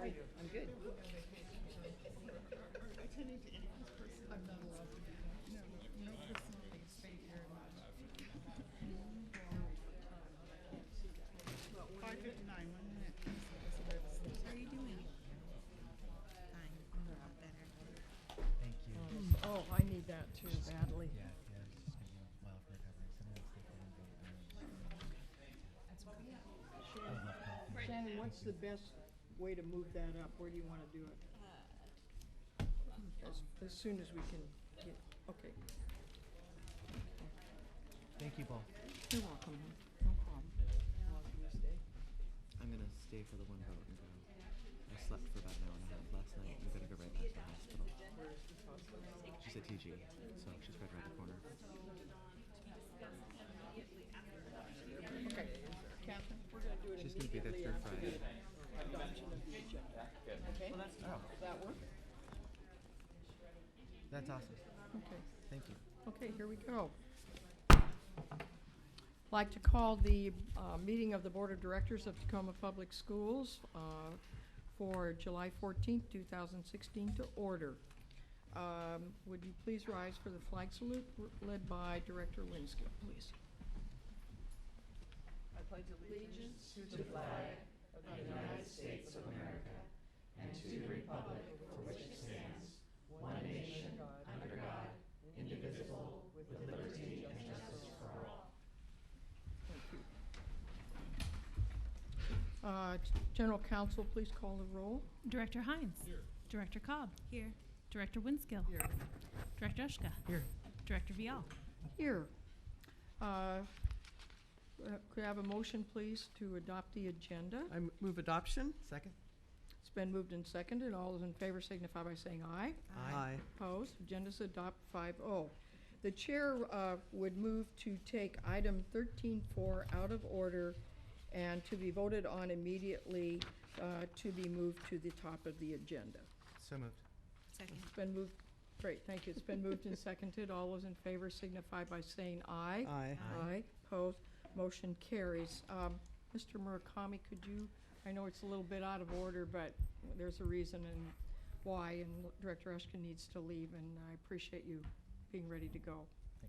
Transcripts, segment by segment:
are you? I'm good. Attending to anyone's person. I'm not allowed to do that. No, no personal things stay here. 5:59, 1 minute. How are you doing? Fine. A lot better. Thank you. Oh, I need that too badly. Yeah, it's just gonna be a while for recovery. Some of it's taken and go. I love coffee. Shannon, what's the best way to move that up? Where do you want to do it? As soon as we can get, okay. Thank you, Paul. You're welcome. No problem. I'm gonna stay for the one vote and go. I slept for about an hour and a half last night. I'm gonna go right back to the hospital. She's at TG, so she's right around the corner. Okay, Catherine, we're gonna do it She's gonna be there immediately through after Friday. the adoption of the agenda. Okay? Oh, Does that work? that's awesome. Okay. Thank you. Okay, here we go. Like to call the meeting of the Board of Directors of Tacoma Public Schools for July 14th, 2016 to order. Would you please rise for the flag salute led by Director Winskill, please? I pledge allegiance to the flag of the United States of America and to the republic for which it stands, one nation, under God, indivisible, with liberty and justice for all. Thank you. General Counsel, please call the roll. Director Hines. Here. Director Cobb. Here. Director Winskill. Here. Director Ushka. Here. Director Vial. Here. Could I have a motion, please, to adopt the agenda? I move adoption. Second? It's been moved and seconded. All those in favor signify by saying aye. Aye. Opposed? Agenda's adopt 5-0. The chair would move to take item 13.4 out of order and to be voted on immediately to be moved to the top of the agenda. So moved. Second. It's been moved, great, thank you. It's been moved and seconded. All those in favor signify by saying aye. Aye. Aye. Opposed? Motion carries. Mr. Murakami, could you, I know it's a little bit out of order, but there's a reason and why, and Director Ushka needs to leave, and I appreciate you being ready to go.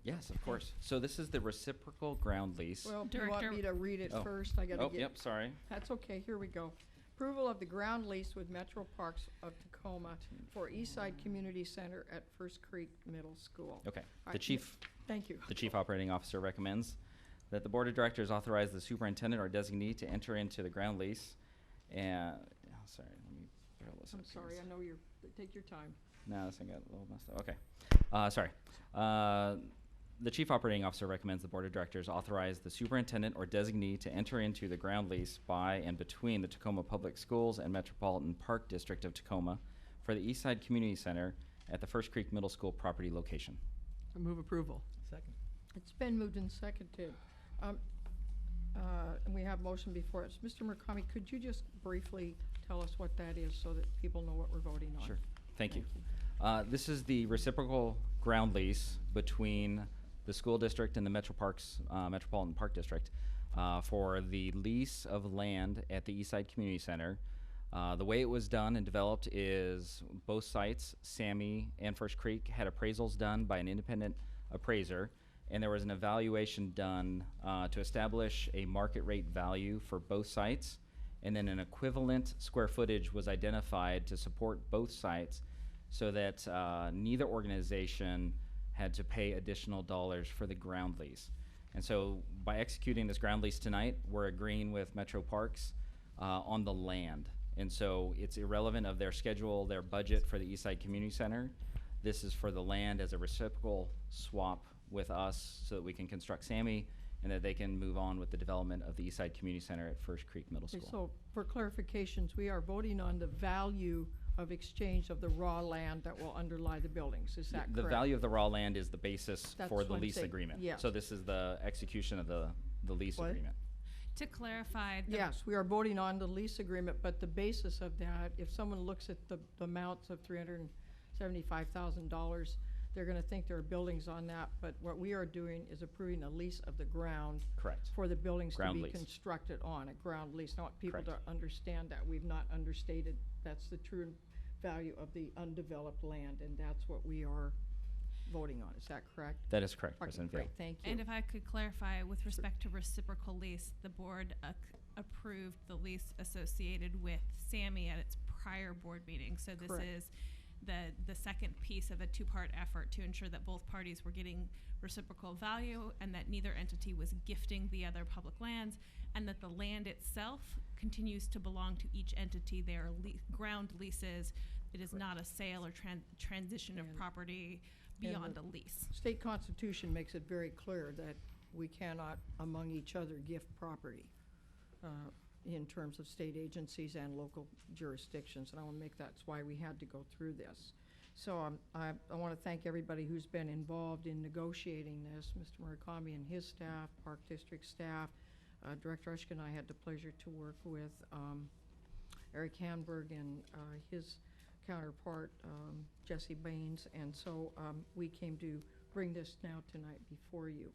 Yes, of course. So this is the reciprocal ground lease. Well, do you want Director- me to read it Oh. first? I gotta Oh, get. yep, sorry. That's okay, here we go. Approval of the ground lease with Metro Parks of Tacoma for Eastside Community Center at First Creek Middle School. Okay. All The right, chief, Thank you. the chief operating officer recommends that the board of directors authorize the superintendent or designee to enter into the ground lease. And, sorry, let me throw this up. I'm sorry, I know you're, take your time. No, this thing got a little messed up. Okay. Sorry. The chief operating officer recommends the board of directors authorize the superintendent or designee to enter into the ground lease by and between the Tacoma Public Schools and Metropolitan Park District of Tacoma for the Eastside Community Center at the First Creek Middle School property location. I move approval. Second. It's been moved and seconded. And we have motion before us. Mr. Murakami, could you just briefly tell us what that is so that people know what we're voting on? Sure. Thank you. This is the reciprocal ground lease between the school district and the Metropolitan Park District for the lease of land at the Eastside Community Center. The way it was done and developed is both sites, Sammy and First Creek, had appraisals done by an independent appraiser, and there was an evaluation done to establish a market rate value for both sites, and then an equivalent square footage was identified to support both sites so that neither organization had to pay additional dollars for the ground lease. And so by executing this ground lease tonight, we're agreeing with Metro Parks on the land. And so it's irrelevant of their schedule, their budget for the Eastside Community Center. This is for the land as a reciprocal swap with us so that we can construct Sammy and that they can move on with the development of the Eastside Community Center at First Creek Middle Okay, School. so for clarifications, we are voting on the value of exchange of the raw land that will underlie the buildings. Is that correct? The value of the raw land is the basis That's for what the I'm lease saying. agreement. Yes. So this is the execution of the lease What? agreement. To clarify, the Yes, we are voting on the lease agreement, but the basis of that, if someone looks at the amounts of $375,000, they're gonna think there are buildings on that, but what we are doing is approving a lease of the ground Correct. for the buildings to Ground be lease. constructed on, a ground lease. I want people to Correct. understand that. We've not understated, that's the true value of the undeveloped land, and that's what we are voting on. Is that correct? That is correct, Okay, President great, Vale. thank you. And if I could clarify, with respect to reciprocal lease, the board approved the lease associated with Sammy at its prior board meeting. So this Correct. is the second piece of a two-part effort to ensure that both parties were getting reciprocal value and that neither entity was gifting the other public lands, and that the land itself continues to belong to each entity. They are ground leases. It is not a sale or transition of And- property and beyond the a lease. State Constitution makes it very clear that we cannot, among each other, gift property in terms of state agencies and local jurisdictions, and I want to make that's why we had to go through this. So I want to thank everybody who's been involved in negotiating this, Mr. Murakami and his staff, Park District staff, Director Ushka and I had the pleasure to work with Eric Hanberg and his counterpart, Jesse Baines, and so we came to bring this now tonight before you.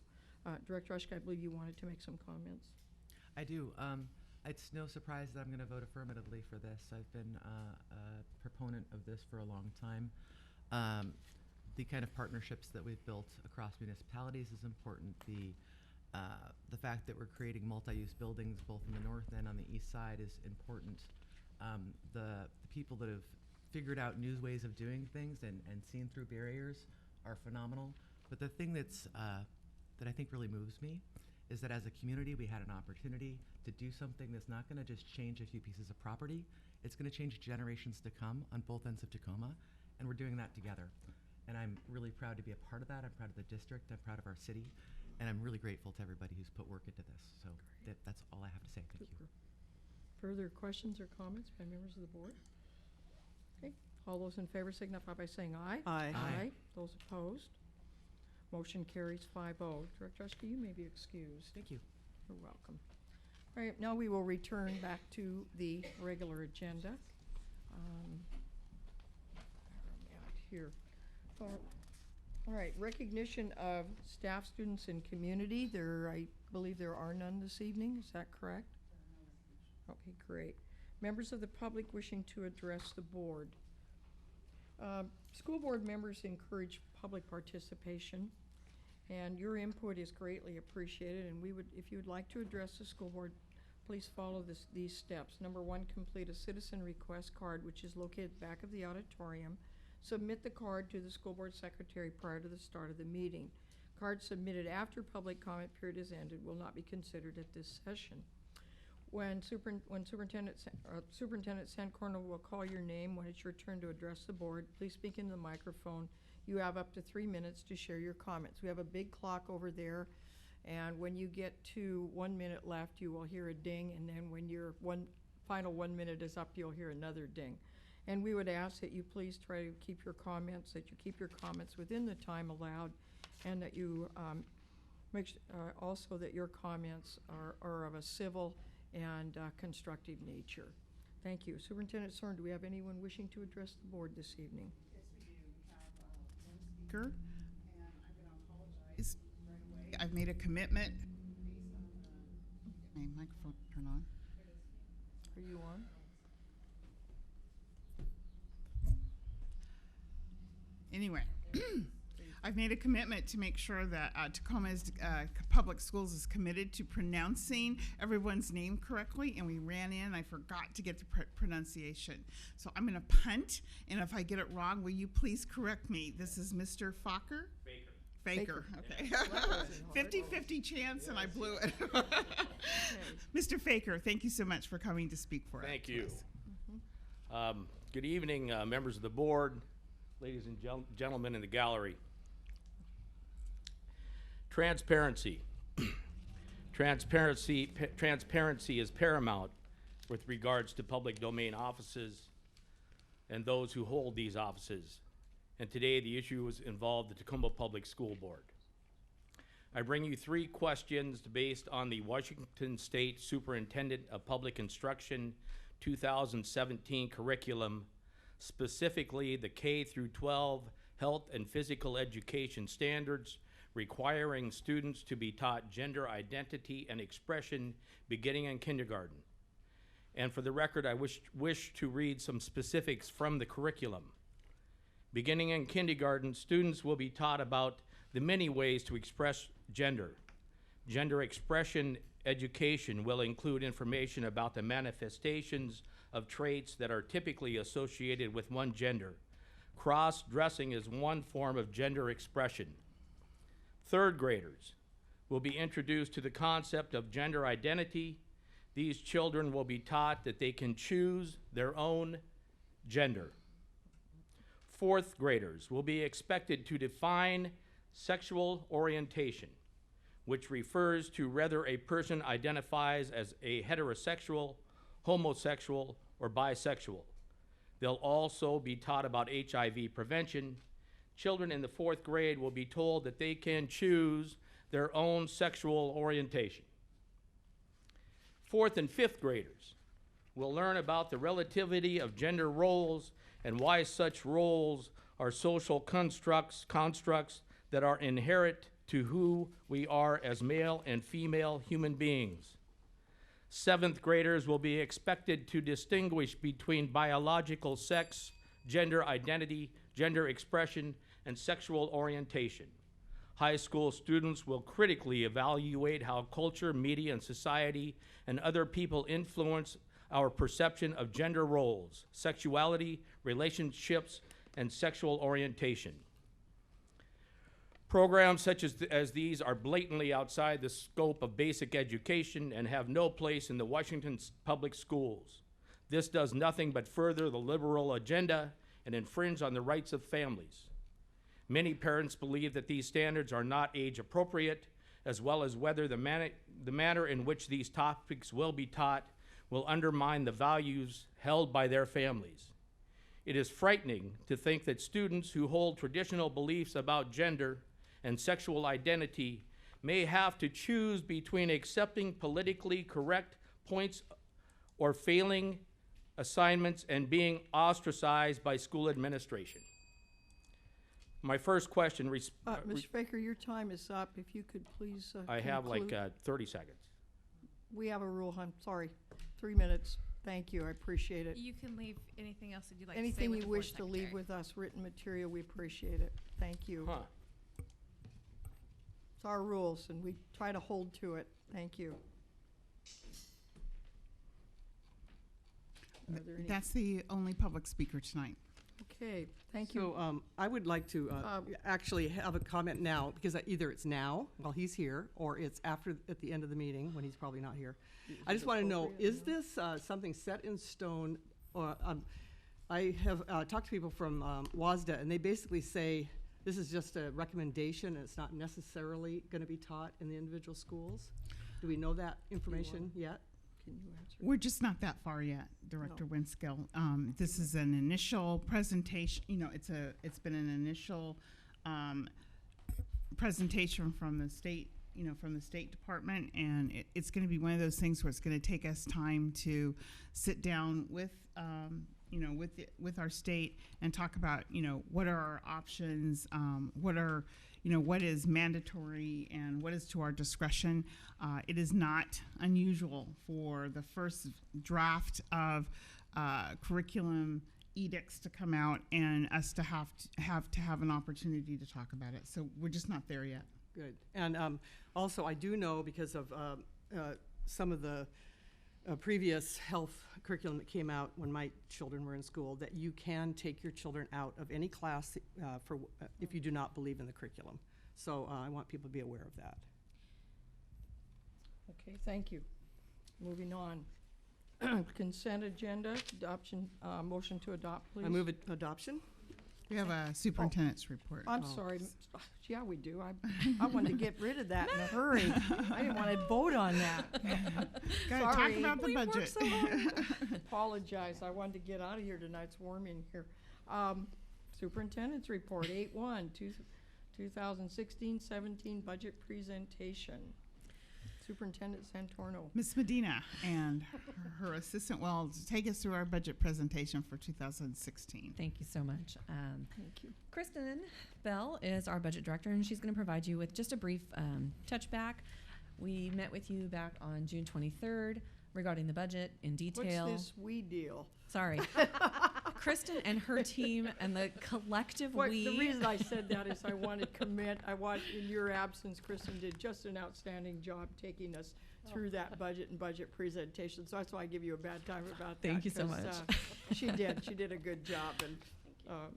Director Ushka, I believe you wanted to make some comments. I do. It's no surprise that I'm going to vote affirmatively for this. I've been a proponent of this for a long time. The kind of partnerships that we've built across municipalities is important. The fact that we're creating multi-use buildings both in the north and on the east side is important. The people that have figured out new ways of doing things and seen through barriers are phenomenal. But the thing that's that I think really moves me is that as a community we had an opportunity to do something that's not going to just change a few pieces of property. It's going to change generations to come on both ends of Tacoma, and we're doing that together. And I'm really proud to be a part of that. I'm proud of the district. I'm proud of our city. And I'm really grateful to everybody who's put work into this. So that's all I have to say. Thank you. Further questions or comments by members of the board? Okay, all those in favor signify by saying aye. Aye. Aye. Those opposed? Motion carries 5-0. Director Ushka, you may be excused. Thank you. You're welcome. All right, now we will return back to the regular agenda. Where am I at here? All right, recognition of staff, students, and community. I believe there are none this evening. Is that correct? Okay, great. Members of the public wishing to address the board. School board members encourage public participation, and your input is greatly appreciated, and we would, if you would like to address the school board, please follow these steps. Number 1, complete a citizen request card, which is located back of the auditorium. Submit the card to the school board secretary prior to the start of the meeting. Cards submitted after public comment period is ended will not be considered at this session. When Superintendent Sancorno will call your name when it's your turn to address the board, please speak into the microphone. You have up to 3 minutes to share your comments. We have a big clock over there, and when you get to 1 minute left, you will hear a ding, and then when your final 1 minute is up, you'll hear another ding. And we would ask that you please try to keep your comments, within the time allowed, and that you make also that your comments are of a civil and constructive nature. Thank you. Superintendent Soren, do we have anyone wishing to address the board this evening? Yes, we do. We have one speaker, and I'm going to apologize right away. I've made a commitment based on my microphone turn on. Are you on? Anyway, I've made a commitment to make sure that Tacoma's Public Schools is committed to pronouncing everyone's name correctly, and we ran in and I forgot to get the pronunciation. So I'm going to punt, and if I get it wrong, will you please correct me? This is Mr. Faker? Faker, okay. 50-50 chance, and I blew it. Mr. Faker, thank you so much for coming to speak for us. Thank you. Good evening, members of the board, ladies and gentlemen in the gallery. Transparency. Transparency is paramount with regards to public domain offices and those who hold these offices. And today the issue is involved the Tacoma Public School Board. I bring you 3 questions based on the Washington State Superintendent of Public Instruction 2017 curriculum, specifically the K through 12 health and physical education standards, requiring students to be taught gender identity and expression beginning in kindergarten. And for the record, I wish to read some specifics from the curriculum. Beginning in kindergarten, students will be taught about the many ways to express gender. Gender expression education will include information about the manifestations of traits that are typically associated with one gender. Cross-dressing is one form of gender expression. Third graders will be introduced to the concept of gender identity. These children will be taught that they can choose their own gender. Fourth graders will be expected to define sexual orientation, which refers to whether a person identifies as a heterosexual, homosexual, or bisexual. They'll also be taught about HIV prevention. Children in the fourth grade will be told that they can choose their own sexual orientation. Fourth and fifth graders will learn about the relativity of gender roles and why such roles are social constructs that are inherent to who we are as male and female human beings. Seventh graders will be expected to distinguish between biological sex, gender identity, gender expression, and sexual orientation. High school students will critically evaluate how culture, media, and society and other people influence our perception of gender roles, sexuality, relationships, and sexual orientation. Programs such as these are blatantly outside the scope of basic education and have no place in the Washington Public Schools. This does nothing but further the liberal agenda and infringe on the rights of families. Many parents believe that these standards are not age appropriate, as well as whether the manner in which these topics will be taught will undermine the values held by their families. It is frightening to think that students who hold traditional beliefs about gender and sexual identity may have to choose between accepting politically correct points or failing assignments and being ostracized by school administration. My first question, Mr. Baker, your time is up. If you could please I have like conclude. 30 seconds. We have a rule, I'm sorry. 3 minutes. Thank you, I appreciate it. You can leave anything else that you'd like to say Anything with you the board wish to leave secretary. with us, written material, we appreciate it. Thank you. Huh. It's our rules, and we try to hold to it. Thank you. Are there any- That's the only public speaker tonight. Okay, thank you. So I would like to actually have a comment now, because either it's now, while he's here, or it's after, at the end of the meeting, when he's probably not here. I just want to know, is this something set in stone? Or I have talked to people from WASDA, and they basically say this is just a recommendation, and it's not necessarily going to be taught in the individual schools. Do we know that information yet? Can you answer? We're just not that far yet, Director Winskill. This is an initial presentation. You know, it's been an initial presentation from the state. You know, from the State Department, and it's going to be one of those things where it's going to take us time to sit down with, you know, with our state and talk about, you know, what are our options, what are, you know, what is mandatory and what is to our discretion. It is not unusual for the first draft of curriculum edicts to come out and us to have an opportunity to talk about it. So we're just not there yet. Good. And also, I do know, because of some of the previous health curriculum that came out when my children were in school, that you can take your children out of any class if you do not believe in the curriculum. So I want people to be aware of that. Okay, thank you. Moving on. Consent agenda, adoption, motion to adopt, please. I move adoption. We have a superintendent's report. I'm sorry. Yeah, we do. I wanted to get rid of that in a hurry. I didn't want to vote on that. Gotta talk Sorry. about the We've worked budget. so hard. Apologize. I wanted to get out of here tonight. It's warm in here. Superintendent's report, 8/1, 2016-17 budget presentation. Superintendent Santorno. Ms. Medina and her assistant will take us through our budget presentation for 2016. Thank you so much. Thank you. Kristen Bell is our budget director, and she's going to provide you with just a brief touchback. We met with you back on June 23rd regarding the budget in detail. What's this we deal? Sorry. Kristen and her team and the collective we. The reason I said that is I want to commend, in your absence, Kristen did just an outstanding job taking us through that budget and budget presentation. So that's why I give you a bad time about that. Thank you so 'cause, much. She did a good job.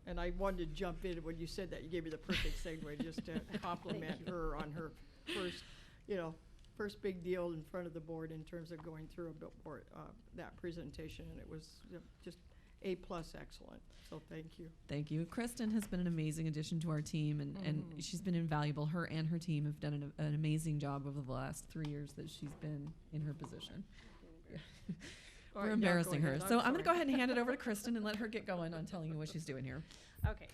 And I wanted to jump in when you said that. You gave me the perfect segue just to compliment her on her first big deal in front of the board in terms of going through a board, that presentation. And it was just A+ excellent. So thank you. Thank you. Kristen has been an amazing addition to our team, and she's been invaluable. Her and her team have done an amazing job over the last 3 years that she's been in her position. All We're right, embarrassing go her. ahead. So I'm going to go ahead and hand it over to Kristen and let her get going on telling you what she's doing here. Okay,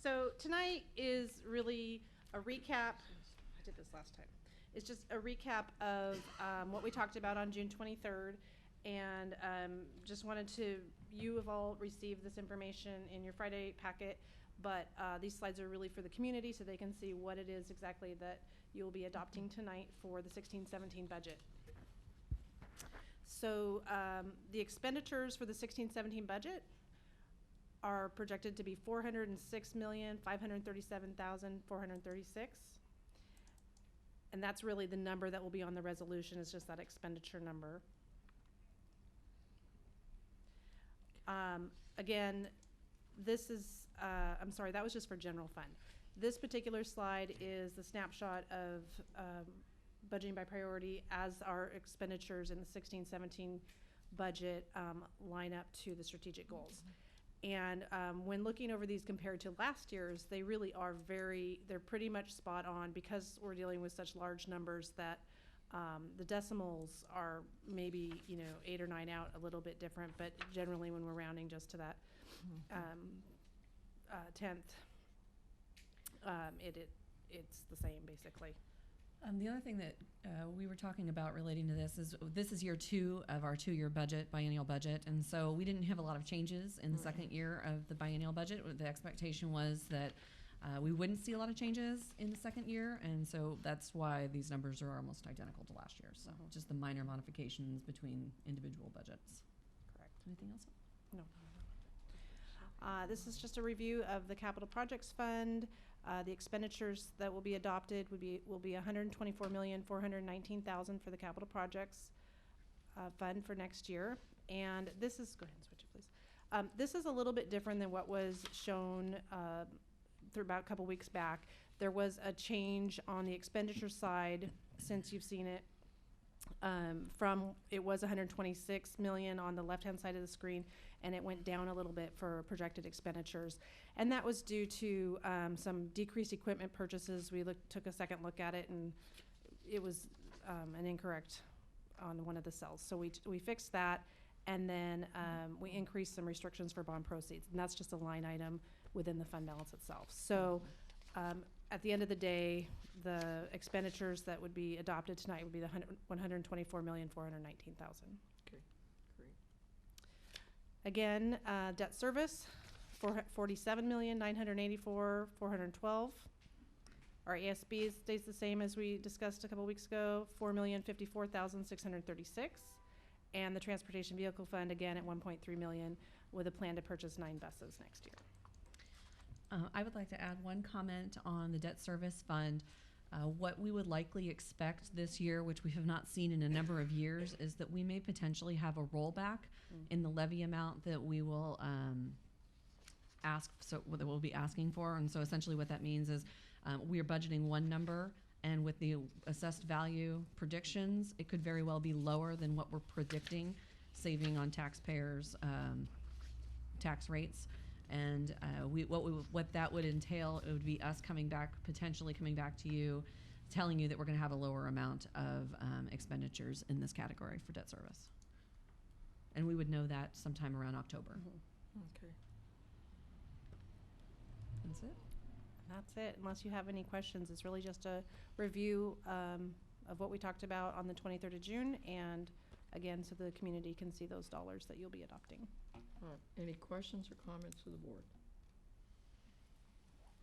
so tonight is really a recap. I did this last time. It's just a recap of what we talked about on June 23rd, and just wanted to, you have all received this information in your Friday packet, but these slides are really for the community so they can see what it is exactly that you will be adopting tonight for the 16-17 budget. So the expenditures for the 16-17 budget are projected to be $406,537,436. And that's really the number that will be on the resolution, is just that expenditure number. Again, this is, I'm sorry, that was just for general fund. This particular slide is the snapshot of budgeting by priority as our expenditures in the 16-17 budget line up to the strategic goals. And when looking over these compared to last year's, they really are they're pretty much spot on, because we're dealing with such large numbers that the decimals are maybe 8 or 9 out a little bit different, but generally when we're rounding just to that 10th, it's the same basically. The other thing that we were talking about relating to this is year 2 of our 2-year biennial budget, and so we didn't have a lot of changes in the second year of the biennial budget. The expectation was that we wouldn't see a lot of changes in the second year, and so that's why these numbers are almost identical to last year. So just the minor modifications between individual budgets. Correct. Anything else? No. This is just a review of the capital projects fund. The expenditures that will be adopted will be $124,419,000 for the capital projects fund for next year. And this is, go ahead and switch it, please. This is a little bit different than what was shown through about a couple weeks back. There was a change on the expenditure side since you've seen it. It was 126 million on the left-hand side of the screen, and it went down a little bit for projected expenditures. And that was due to some decreased equipment purchases. We took a second look at it, and it was an incorrect on one of the cells. So we fixed that, and then we increased some restrictions for bond proceeds, and that's just a line item within the fund balance itself. So at the end of the day, the expenditures that would be adopted tonight would be the $124,419,000. Okay, great. Again, debt service, $47,984,412. Our ASB stays the same as we discussed a couple weeks ago, $4,054,636. And the transportation vehicle fund, again, at $1.3 million, with a plan to purchase 9 buses next year. I would like to add one comment on the debt service fund. What we would likely expect this year, which we have not seen in a number of years, is that we may potentially have a rollback in the levy amount that we will that we'll be asking for. And so essentially what that means is we are budgeting one number, and with the assessed value predictions, it could very well be lower than what we're predicting, saving on taxpayers' tax rates. And what that would entail, it would be us potentially coming back to you, telling you that we're going to have a lower amount of expenditures in this category for debt service. And we would know that sometime around October. Okay. That's it. That's it, unless you have any questions. It's really just a review of what we talked about on the 23rd of June, and again, so the community can see those dollars that you'll be adopting. Any questions or comments of the board?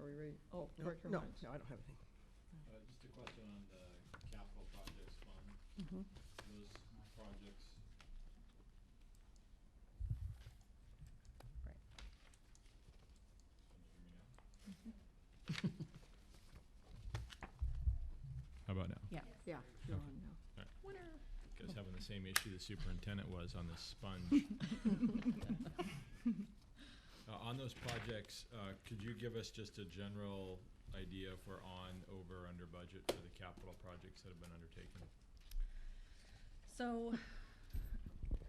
Are we ready? Oh, No, Director no, Hines. no, I don't have anything. Just a question on the capital projects fund. Those projects. Right. Can you hear me now? How about now? Yeah. Yeah, you're on now. Guys having the same issue the superintendent was on the sponge. On those projects, could you give us just a general idea if we're on, over, under budget for the capital projects that have been undertaken? So,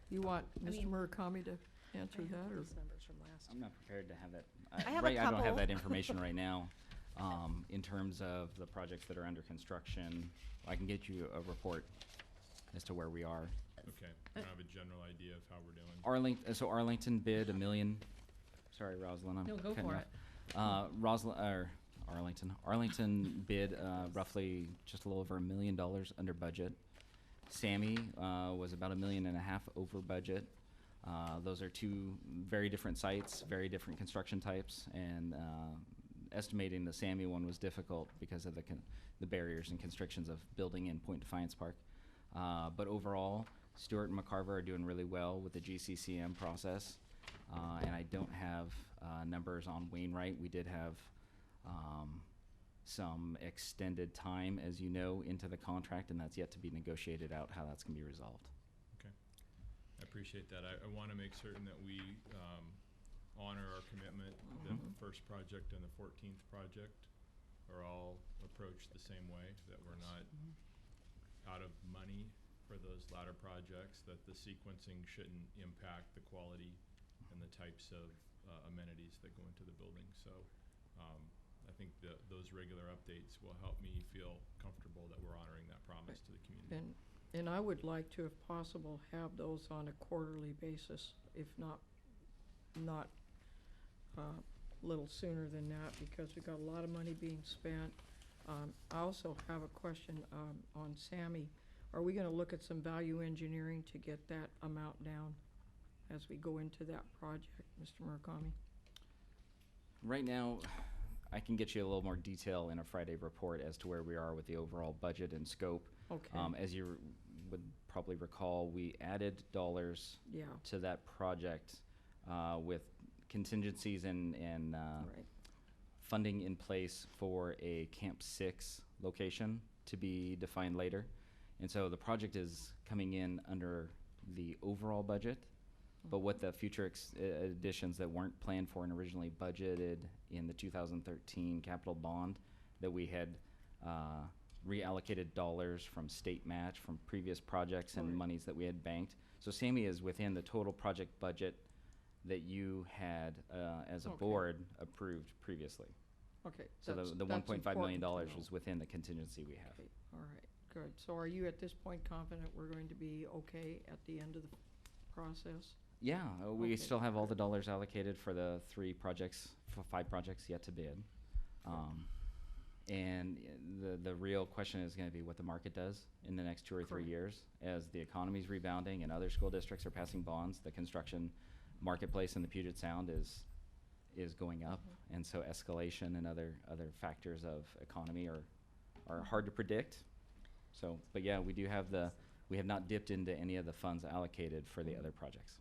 You want I Mr. mean- Murakami to answer that, or? These numbers from last. I'm not prepared to have that. I have a right, I don't have couple. that information right now. In terms of the projects that are under construction, I can get you a report as to where we are. Okay, I have a general idea of how we're doing. So Arlington bid $1 million. Sorry, Rosalind, I'm No, go cutting for you it. off. Arlington bid roughly just a little over $1 million under budget. Sammy was about $1.5 million over budget. Those are two very different sites, very different construction types, and estimating the Sammy one was difficult because of the barriers and constrictions of building in Point Defiance Park. But overall, Stewart and McCarver are doing really well with the GCCM process. And I don't have numbers on Wainwright. We did have some extended time, as you know, into the contract, and that's yet to be negotiated out how that's going to be resolved. Okay, I appreciate that. I want to make certain that we honor our commitment that the first project and the 14th project are all approached the same way, that we're not out of money for those latter projects, that the sequencing shouldn't impact the quality and the types of amenities that go into the building. So I think those regular updates will help me feel comfortable that we're honoring that promise to the community. And I would like to, if possible, have those on a quarterly basis, if not little sooner than that, because we've got a lot of money being spent. I also have a question on Sammy. Are we gonna look at some value engineering to get that amount down as we go into that project, Mr. Murakami? Right now, I can get you a little more detail in a Friday report as to where we are with the overall budget and scope. Okay. As you would probably recall, we added dollars Yeah. to that project with contingencies and Right. funding in place for a Camp 6 location to be defined later. And so the project is coming in under the overall budget, but what the future additions that weren't planned for and originally budgeted in the 2013 capital bond that we had reallocated dollars from state match from previous projects and Right. monies that we had banked. So Sammy is within the total project budget that you had as a Okay. board approved previously. Okay. So that's the $1.5 million important to know. was within the contingency we have. Okay, all right, good. So are you at this point confident we're going to be okay at the end of the process? Yeah, we Okay. still have all the dollars allocated for the 5 projects yet to bid. And the real question is gonna be what the market does in the next 2 or 3 Correct. years. As the economy's rebounding and other school districts are passing bonds, the construction marketplace in the Puget Sound is going up. And so escalation and other factors of economy are hard to predict. So, but yeah, we have not dipped into any of the funds allocated for the other projects.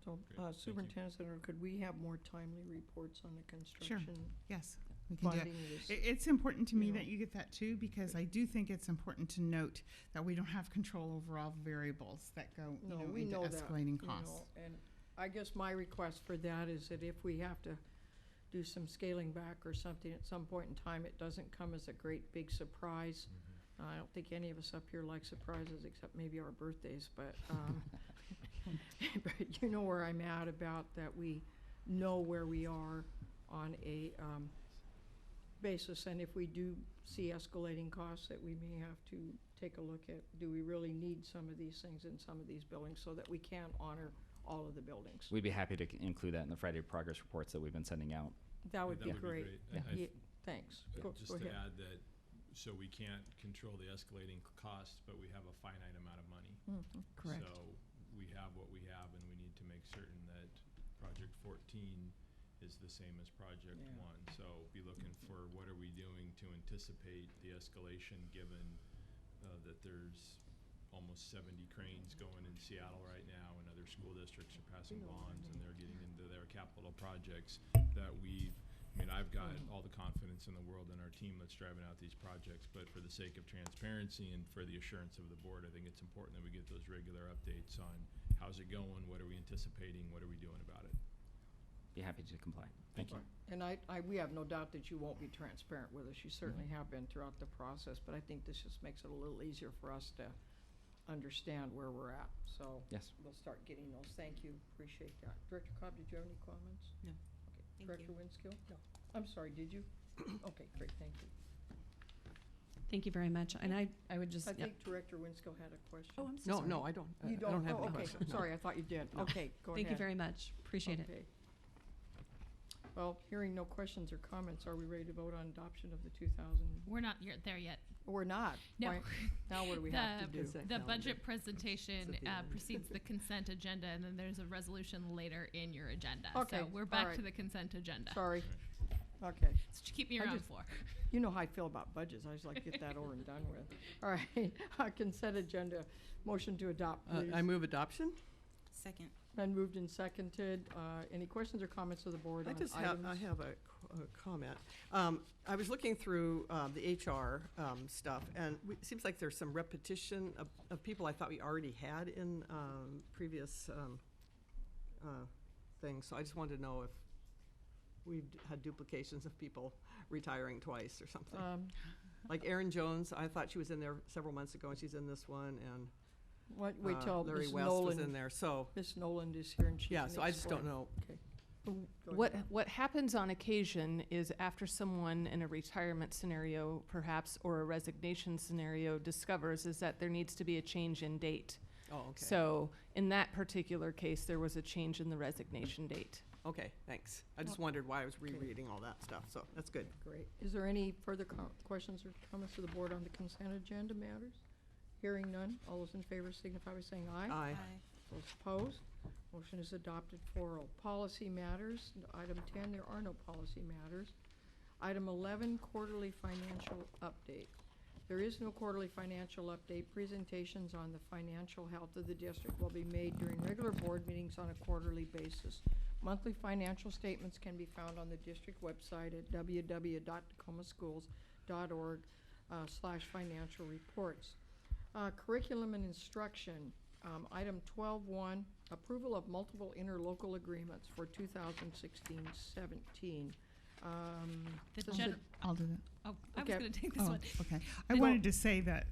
So, great. Thank you. Superintendent Center, could we have more timely reports on the construction Yes, we can do it. funding? This- It's important to me you that know. you get that too, because I do think it's important to note that we don't have control over all variables that go, No, into we know that, escalating you costs. know, and I guess my request for that is that if we have to do some scaling back or something at some point in time, it doesn't come as a great big surprise. I don't think any of us up here like surprises except maybe our birthdays, but, but you know where I'm at about that we know where we are on a, basis, and if we do see escalating costs, that we may have to take a look at, do we really need some of these things in some of these buildings so that we can honor all of the buildings? We'd be happy to include that in the Friday progress reports that we've been sending out. That would be great. I Yeah, thanks. Just Go to ahead. add that so we can't control the escalating costs, but we have a finite amount of money. Correct. So we have what we have, and we need to make certain that Project 14 is the same as Project 1. So be looking for what are we doing to anticipate the escalation, given that there's almost 70 cranes going in Seattle right now, and other school districts are passing bonds, and they're getting into their capital projects that I've got all the confidence in the world in our team that's driving out these projects, but for the sake of transparency and for the assurance of the board, I think it's important that we get those regular updates on how's it going, what are we anticipating, what are we doing about it. Be happy to comply. Thank you. And we have no doubt that you won't be transparent with us. You certainly have been throughout the process, but I think this just makes it a little easier for us to understand where we're at. So Yes. we'll start getting those. Thank you. Appreciate that. Director Cobb, did you have any comments? No. Okay. Thank Director you. Winskill? No. I'm sorry, did you? Okay, great, thank you. Thank you very much. And I would just, I yeah. think Director Winskill had a question. Oh, I'm so No, sorry. no, I don't. You I don't have Oh, any okay, questions. no. sorry, I thought you did. No. Okay, go ahead. Thank you very much. Appreciate it. Okay. Well, hearing no questions or comments, are we ready to vote on adoption of the 2000? We're not there yet. We're not. No. Why- Now what do we have to do? Consent The calendar. budget presentation It's at the end. precedes the consent agenda, and then there's a resolution later in your agenda. Okay, So we're all back right. to the consent agenda. Sorry. Okay. It's to keep me I around just- for. You know how I feel about budgets. I just like to get that over and done with. All right, consent agenda, motion to adopt, please. I move adoption. Second. Been moved and seconded. Any questions or comments of the board I on just items? have a comment. I was looking through the HR stuff, and it seems like there's some repetition of people I thought we already had in previous things. So I just wanted to know if we've had duplications of people retiring twice or something. Like Erin Jones, I thought she was in there several months ago, and she's in this one, and Wait till Larry Ms. West was in Nolan, there. So Ms. Nolan is here and she yeah, can so I just don't explain. know. Okay. Go What ahead. what happens on occasion is after someone in a retirement scenario, perhaps, or a resignation scenario discovers is that there needs to be a change in date. Oh, okay. So in that particular case, there was a change in the resignation date. Okay, thanks. I just wondered why I was rereading all that stuff, so that's good. Great. Is there any further questions or comments of the board on the consent agenda matters? Hearing none. All those in favor signify by saying aye. Aye. Those opposed, motion is adopted 4-0. Policy matters, item 10, there are no policy matters. Item 11, quarterly financial update. There is no quarterly financial update. Presentations on the financial health of the district will be made during regular board meetings on a quarterly basis. Monthly financial statements can be found on the district website at www.tacomaschools.org/financial reports. Curriculum and instruction, item 12.1, approval of multiple interlocal agreements for 2016-17. I'll do that. Oh, I was Okay. going to take this Oh, one. okay. I You know, wanted to say that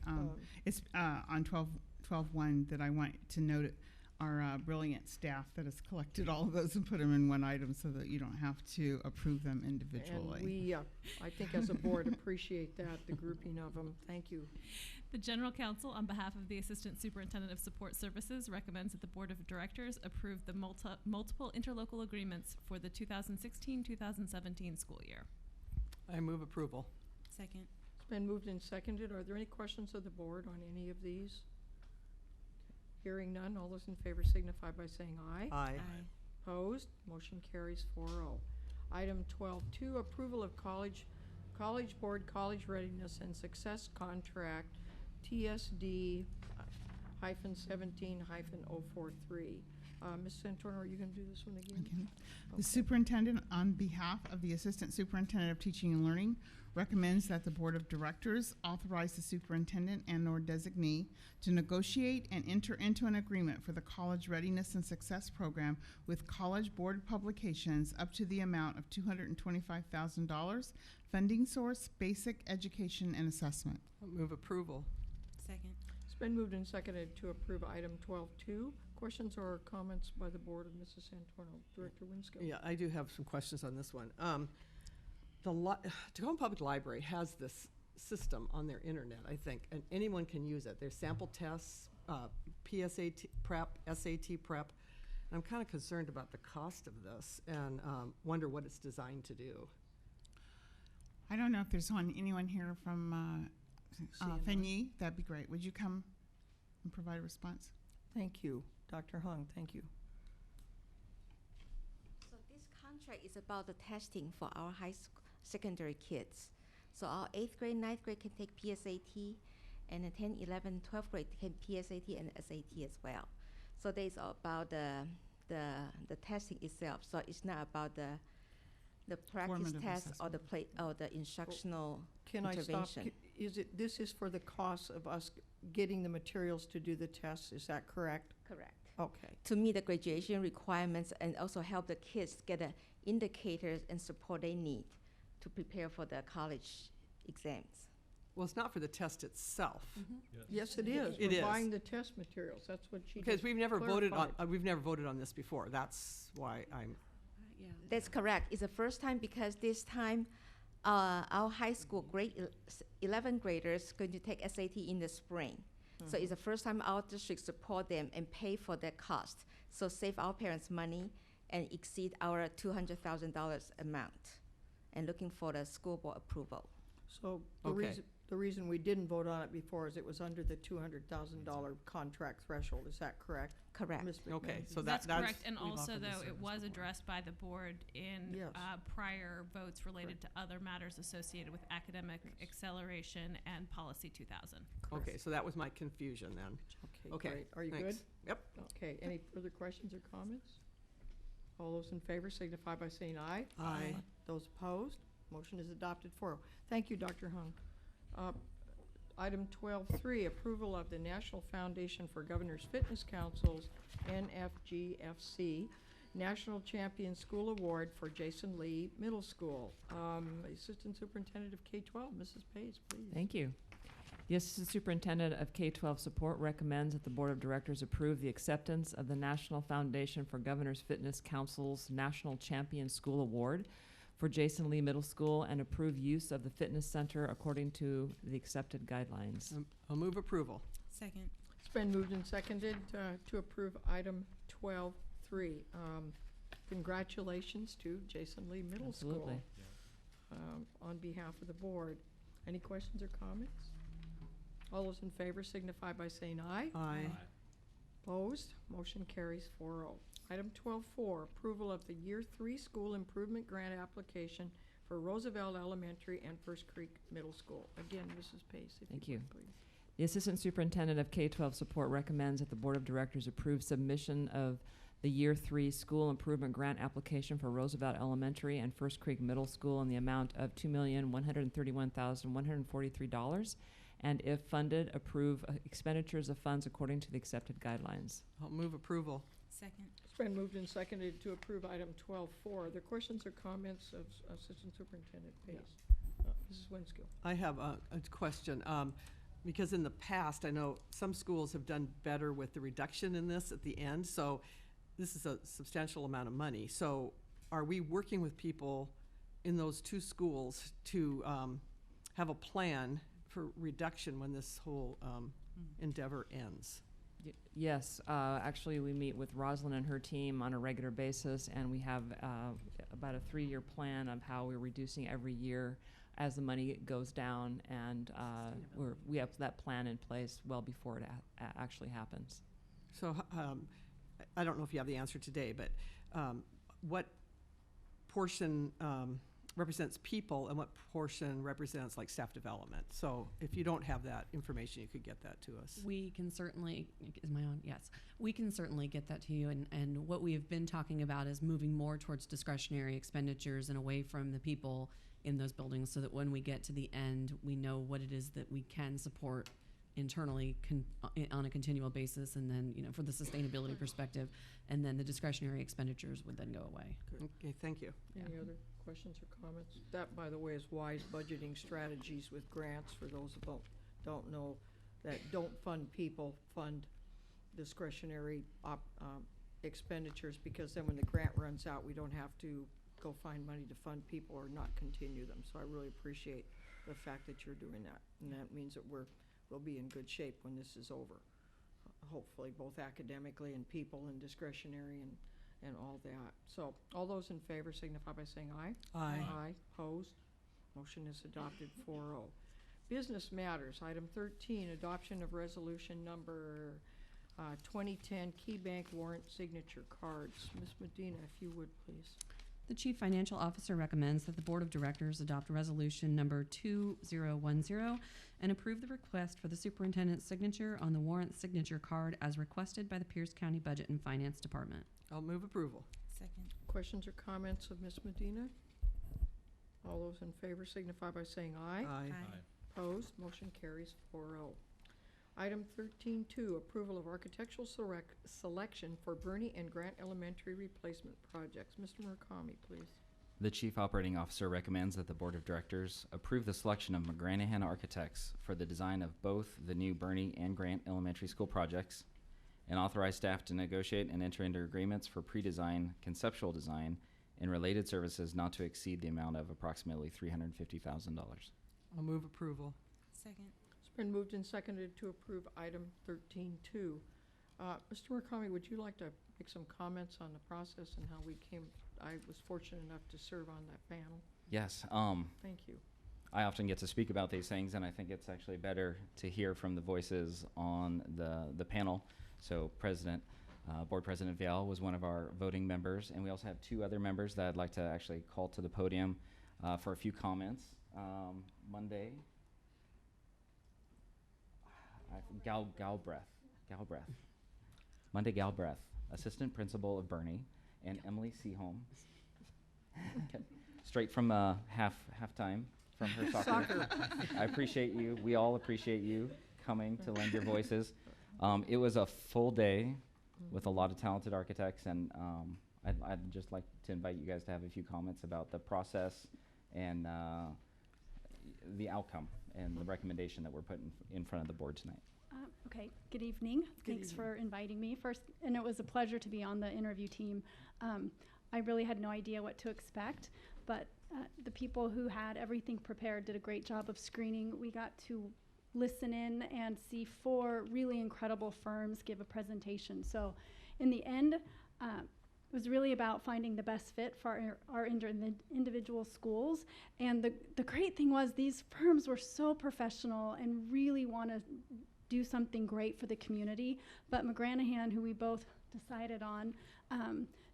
it's on 12.1 that I want to note our brilliant staff that has collected all of those and put them in one item so that you don't have to approve them individually. And we, I think as a board, appreciate that, the grouping of them. Thank you. The General Counsel, on behalf of the Assistant Superintendent of Support Services, recommends that the Board of Directors approve the multiple interlocal agreements for the 2016-2017 school year. I move approval. Second. It's been moved and seconded. Are there any questions of the board on any of these? Hearing none, all those in favor signify by saying aye. Aye. Opposed, motion carries 4-0. Item 12.2, approval of College Board College Readiness and Success Contract, TSD-17-043. Ms. Santorno, are you going to do this one again? Okay. The superintendent, on behalf of the Assistant Superintendent of Teaching and Learning, recommends that the Board of Directors authorize the superintendent and/or designee to negotiate and enter into an agreement for the College Readiness and Success Program with College Board Publications up to the amount of $225,000. Funding source, basic education and assessment. I move approval. Second. It's been moved and seconded to approve item 12.2. Questions or comments by the board of Mrs. Santorno? Director Winskill? Yeah, I do have some questions on this one. Tacoma Public Library has this system on their internet, I think, and anyone can use it. There's sample tests, PSAT prep, SAT prep. And I'm kind of concerned about the cost of this and wonder what it's designed to do. I don't know if there's anyone here from Fenyi. That'd be great. Would you come and provide a response? Thank you. Dr. Hung, thank you. So this contract is about the testing for our high school, secondary kids. So our 8th grade, 9th grade can take PSAT, and the 10, 11, 12th grade can PSAT and SAT as well. So there's about the testing itself. So it's not about the practice Formative test or assessment. the instructional Can I stop? intervention. This is for the cost of us getting the materials to do the tests, is that correct? Correct. Okay. To meet the graduation requirements and also help the kids get the indicators and support they need to prepare for the college exams. Well, it's not for the test itself, Yes, it is. It We're is. buying the test materials, that's what she because just we've never clarified. voted on this before. That's why I'm, That's correct. It's the first time because this time our high school grade 11th graders going to take SAT in the spring. So it's the first time our district support them and pay for their cost. So save our parents money and exceed our $200,000 amount. And looking for the school board approval. So Okay. the reason we didn't vote on it before is it was under the $200,000 contract threshold, is that correct? Correct. Ms. McMahon? okay, so That's that's. correct, and we've also offered this though, it service was before. addressed by the board in Yes. prior votes related to other matters associated with academic acceleration and Policy 2000. Okay, so that was my confusion then. Okay, Great. Are you good? thanks. Yep. Okay, any further questions or comments? All those in favor signify by saying aye. Aye. Those opposed, motion is adopted 4-0. Thank you, Dr. Hung. Item 12.3, approval of the National Foundation for Governors Fitness Council's NFGFC National Champion School Award for Jason Lee Middle School. Assistant Superintendent of K-12, Mrs. Page, please. Thank you. The Assistant Superintendent of K-12 Support recommends that the Board of Directors approve the acceptance of the National Foundation for Governors Fitness Council's National Champion School Award for Jason Lee Middle School and approve use of the fitness center according to the accepted guidelines. I'll move approval. Second. It's been moved and seconded to approve item 12.3. Congratulations to Jason Lee Middle Absolutely. School on behalf of the board. Any questions or comments? All those in favor signify by saying aye. Aye. Opposed? Motion carries 4-0. Item 12.4, approval of the Year 3 School Improvement Grant application for Roosevelt Elementary and First Creek Middle School. Again, Mrs. Pace, if Thank you you. would, please. The Assistant Superintendent of K-12 Support recommends that the Board of Directors approve submission of the Year 3 School Improvement Grant application for Roosevelt Elementary and First Creek Middle School in the amount of $2,131,143, and if funded, approve expenditures of funds according to the accepted guidelines. I'll move approval. Second. It's been moved and seconded to approve item 12.4. Are there questions or comments of Assistant Superintendent Pace? Mrs. Winskill. I have a question, because in the past, I know some schools have done better with the reduction in this at the end, so this is a substantial amount of money. So are we working with people in those two schools to have a plan for reduction when this whole endeavor ends? Yes, actually, we meet with Rosalind and her team on a regular basis, and we have about a 3-year plan of how we're reducing every year as the money goes down, and we have that plan in place well before it actually happens. So I don't know if you have the answer today, but what portion represents people and what portion represents like staff development? So if you don't have that information, you could get that to us. We can certainly, is my own? Yes. We can certainly get that to you. And what we have been talking about is moving more towards discretionary expenditures and away from the people in those buildings so that when we get to the end, we know what it is that we can support internally on a continual basis, and then, you know, for the sustainability perspective, and then the discretionary expenditures would then go away. Okay, thank you. Any other questions or comments? That, by the way, is wise budgeting strategies with grants for those who don't know, that don't fund people, fund discretionary expenditures, because then when the grant runs out, we don't have to go find money to fund people or not continue them. So I really appreciate the fact that you're doing that, and that means that we'll be in good shape when this is over. Hopefully, both academically and people and discretionary and all that. So all those in favor signify by saying aye. Aye. Aye. Opposed? Motion is adopted 4-0. Business matters, item 13, adoption of resolution number 2010 Key Bank warrant signature cards. Ms. Medina, if you would, please. The Chief Financial Officer recommends that the Board of Directors adopt resolution number 2010 and approve the request for the superintendent's signature on the warrant signature card as requested by the Pierce County Budget and Finance Department. I'll move approval. Second. Questions or comments of Ms. Medina? All those in favor signify by saying aye. Aye. Opposed, motion carries 4-0. Item 13.2, approval of architectural selection for Bernie and Grant Elementary replacement projects. Mr. Murakami, please. The Chief Operating Officer recommends that the Board of Directors approve the selection of McGranahan Architects for the design of both the new Bernie and Grant Elementary School projects, and authorize staff to negotiate and enter into agreements for pre-design, conceptual design, and related services not to exceed the amount of approximately $350,000. I'll move approval. Second. It's been moved and seconded to approve item 13.2. Mr. Murakami, would you like to make some comments on the process and how we came? I was fortunate enough to serve on that panel. Yes. Thank you. I often get to speak about these things, and I think it's actually better to hear from the voices on the panel. So Board President Vial was one of our voting members, and we also have two other members that I'd like to actually call to the podium for a few comments. Monday, Galbraith. Monday Galbraith, Assistant Principal of Bernie, and Emily Seaholm. Okay. Straight from halftime from her soccer. I appreciate you. We all appreciate you coming to lend your voices. It was a full day with a lot of talented architects, and I'd just like to invite you guys to have a few comments about the process and the outcome and the recommendation that we're putting in front of the board tonight. Okay, good evening. Thanks for inviting me first, and it was a pleasure to be on the interview team. I really had no idea what to expect, but the people who had everything prepared did a great job of screening. We got to listen in and see 4 really incredible firms give a presentation. So in the end, it was really about finding the best fit for our individual schools. And the great thing was these firms were so professional and really want to do something great for the community. But McGranahan, who we both decided on,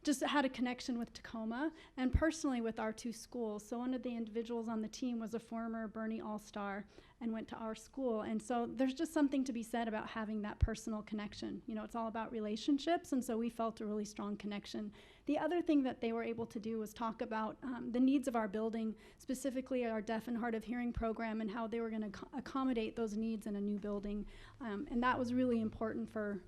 just had a connection with Tacoma and personally with our 2 schools. So one of the individuals on the team was a former Bernie All-Star and went to our school. And so there's just something to be said about having that personal connection. You know, it's all about relationships, and so we felt a really strong connection. The other thing that they were able to do was talk about the needs of our building, specifically our deaf and hard of hearing program, and how they were going to accommodate those needs in a new building. And that was really important for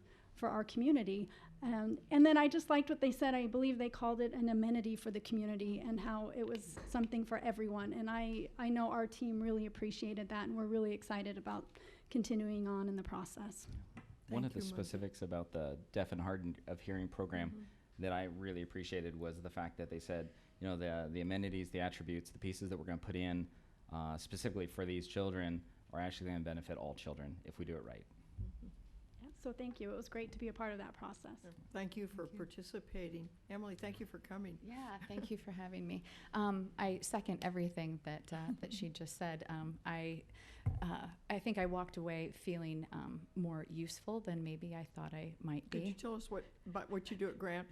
our community. And then I just liked what they said. I believe they called it an amenity for the community and how it was something for everyone. And I know our team really appreciated that, and we're really excited about continuing on in the process. One of the specifics about the deaf and hard of hearing program that I really appreciated was the fact that they said, you know, the amenities, the attributes, the pieces that we're going to put in specifically for these children are actually going to benefit all children if we do it right. So thank you. It was great to be a part of that process. Thank you for participating. Emily, thank you for coming. Yeah, thank you for having me. I second everything that she just said. I think I walked away feeling more useful than maybe I thought I might be. Could you tell us about what you do at Grant?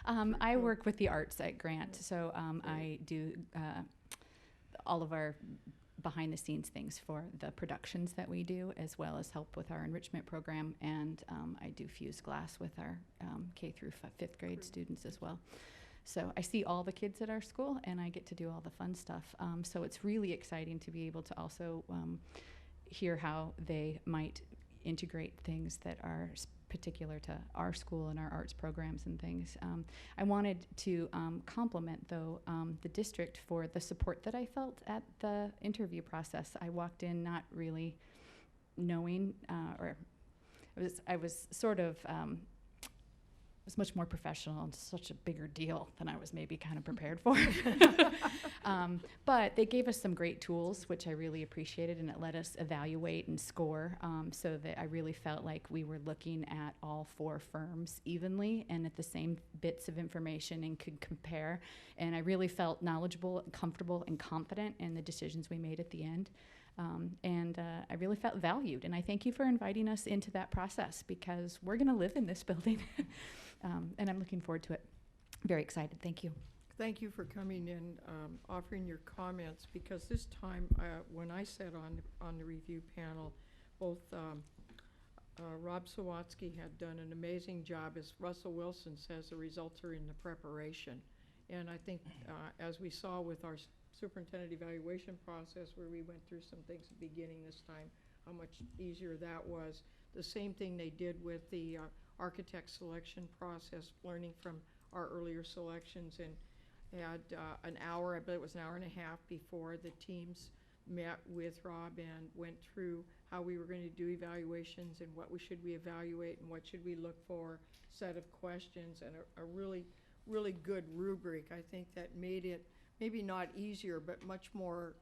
And I work with the arts at Grant, so I do all of our behind-the-scenes things for the productions that we do, as well as help with our enrichment program, and I do fuse glass with our K through 5th grade students as well. So I see all the kids at our school, and I get to do all the fun stuff. So it's really exciting to be able to also hear how they might integrate things that are particular to our school and our arts programs and things. I wanted to compliment, though, the district for the support that I felt at the interview process. I walked in not really knowing, or I was sort of was much more professional and such a bigger deal than I was maybe kind of prepared for. But they gave us some great tools, which I really appreciated, and it let us evaluate and score, so that I really felt like we were looking at all 4 firms evenly and at the same bits of information and could compare. And I really felt knowledgeable, comfortable, and confident in the decisions we made at the end. I really felt valued, and I thank you for inviting us into that process, because we're going to live in this building, and I'm looking forward to it. Very excited. Thank you. Thank you for coming in, offering your comments, because this time, when I sat on the review panel, both Rob Sawatsky had done an amazing job. As Russell Wilson says, the results are in the preparation. And I think, as we saw with our superintendent evaluation process, where we went through some things at the beginning this time, how much easier that was. The same thing they did with the architect selection process, learning from our earlier selections, and had an hour, I believe it was an hour and a half before the teams met with Rob and went through how we were going to do evaluations and what we should evaluate and what should we look for, set of questions, and a really, really good rubric. I think that made it maybe not easier, but much more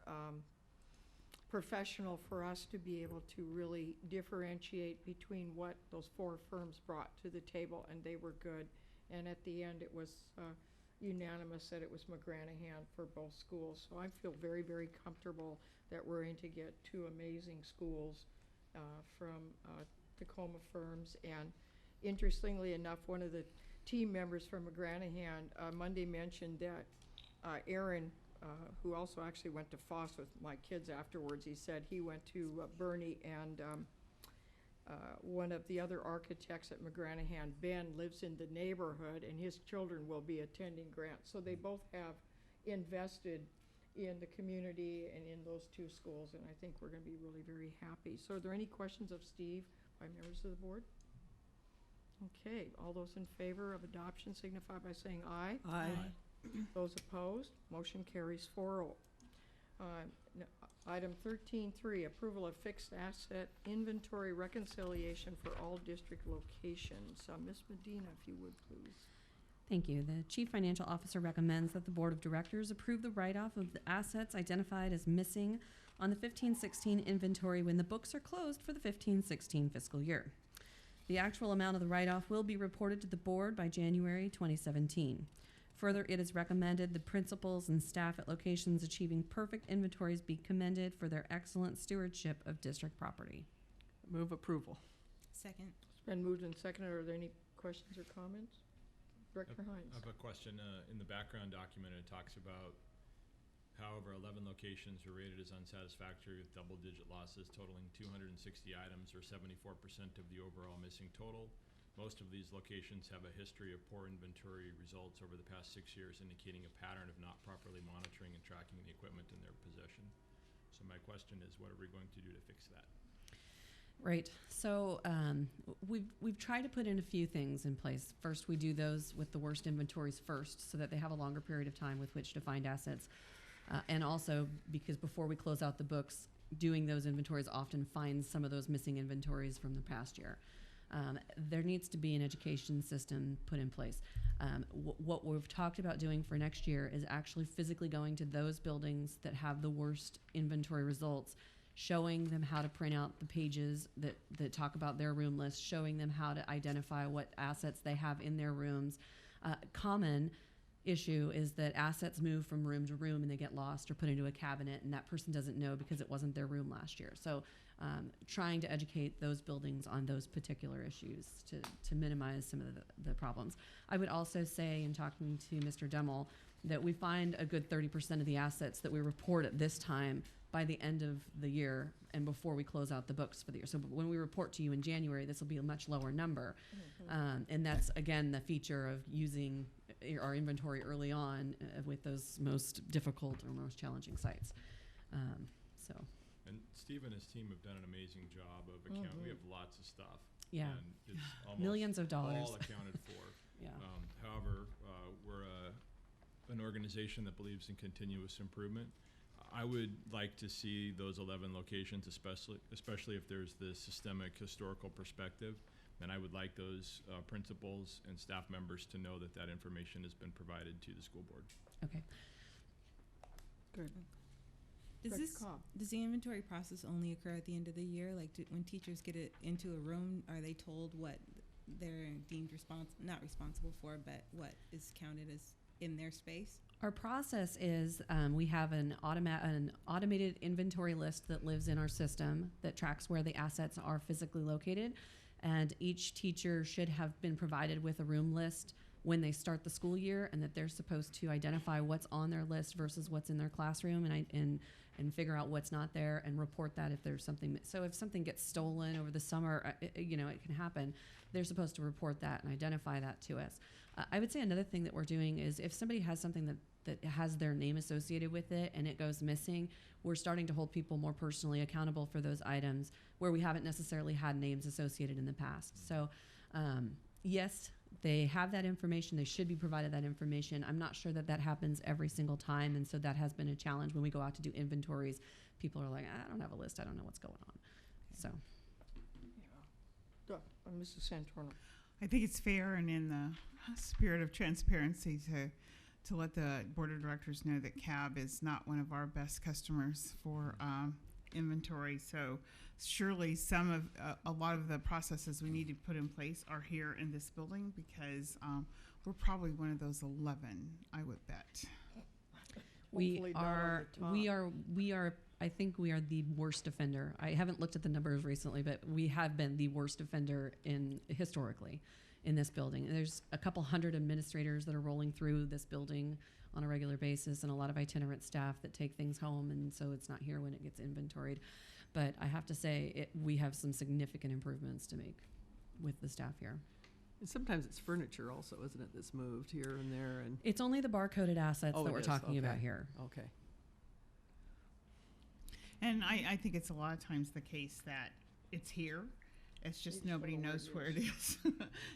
professional for us to be able to really differentiate between what those 4 firms brought to the table, and they were good. And at the end, it was unanimous that it was McGranahan for both schools. So I feel very, very comfortable that we're going to get 2 amazing schools from Tacoma firms. And interestingly enough, one of the team members from McGranahan Monday mentioned that Aaron, who also actually went to Foss with my kids afterwards, he said he went to Bernie, and one of the other architects at McGranahan, Ben, lives in the neighborhood, and his children will be attending Grant. So they both have invested in the community and in those 2 schools, and I think we're going to be really very happy. So are there any questions of Steve by members of the board? Okay, all those in favor of adoption signify by saying aye. Aye. Those opposed, motion carries 4-0. Item 13.3, approval of fixed asset inventory reconciliation for all district locations. Ms. Medina, if you would, please. Thank you. The Chief Financial Officer recommends that the Board of Directors approve the write-off of the assets identified as missing on the 15-16 inventory when the books are closed for the 15-16 fiscal year. The actual amount of the write-off will be reported to the Board by January 2017. Further, it is recommended the principals and staff at locations achieving perfect inventories be commended for their excellent stewardship of district property. Move approval. Second. It's been moved and seconded. Are there any questions or comments? Director Hines. I have a question. In the background document, it talks about however 11 locations were rated as unsatisfactory with double-digit losses totaling 260 items, or 74% of the overall missing total. Most of these locations have a history of poor inventory results over the past 6 years, indicating a pattern of not properly monitoring and tracking the equipment in their possession. So my question is, what are we going to do to fix that? Right. So we've tried to put in a few things in place. First, we do those with the worst inventories first, so that they have a longer period of time with which to find assets. And also, because before we close out the books, doing those inventories often finds some of those missing inventories from the past year. There needs to be an education system put in place. What we've talked about doing for next year is actually physically going to those buildings that have the worst inventory results, showing them how to print out the pages that talk about their room list, showing them how to identify what assets they have in their rooms. Common issue is that assets move from room to room and they get lost or put into a cabinet, and that person doesn't know because it wasn't their room last year. So trying to educate those buildings on those particular issues to minimize some of the problems. I would also say, in talking to Mr. Demmel, that we find a good 30% of the assets that we report at this time by the end of the year and before we close out the books for the year. So when we report to you in January, this will be a much lower number. And that's, again, the feature of using our inventory early on with those most difficult or most challenging sites. And Steve and his team have done an amazing job of accounting. We have lots of stuff. Yeah. And it's almost millions of dollars. all accounted for. Yeah. However, we're an organization that believes in continuous improvement. I would like to see those 11 locations, especially if there's this systemic historical perspective, then I would like those principals and staff members to know that that information has been provided to the school board. Okay. Good. Does the inventory process only occur at the end of the year? Like, when teachers get it into a room, are they told what they're deemed not responsible for, but what is counted as in their space? Our process is we have an automated inventory list that lives in our system that tracks where the assets are physically located, and each teacher should have been provided with a room list when they start the school year, and that they're supposed to identify what's on their list versus what's in their classroom, and figure out what's not there and report that if there's something. So if something gets stolen over the summer, it can happen. They're supposed to report that and identify that to us. I would say another thing that we're doing is if somebody has something that has their name associated with it and it goes missing, we're starting to hold people more personally accountable for those items where we haven't necessarily had names associated in the past. So yes, they have that information. They should be provided that information. I'm not sure that happens every single time, and so that has been a challenge when we go out to do inventories. People are like, I don't have a list. I don't know what's going on. So. Mrs. Santorno. I think it's fair and in the spirit of transparency to let the board of directors know that CAB is not one of our best customers for inventory. So surely a lot of the processes we need to put in place are here in this building, because we're probably one of those 11, I would bet. We are, I think we are the worst offender. I haven't looked at the numbers recently, but we have been the worst offender historically in this building. There's a couple hundred administrators that are rolling through this building on a regular basis, and a lot of itinerant staff that take things home, and so it's not here when it gets inventoried. But I have to say, we have some significant improvements to make with the staff here. And sometimes it's furniture also, isn't it, that's moved here and there? And it's only the barcoded assets that we're talking about Okay. here. Okay. And I think it's a lot of times the case that it's here. It's just nobody knows where it is.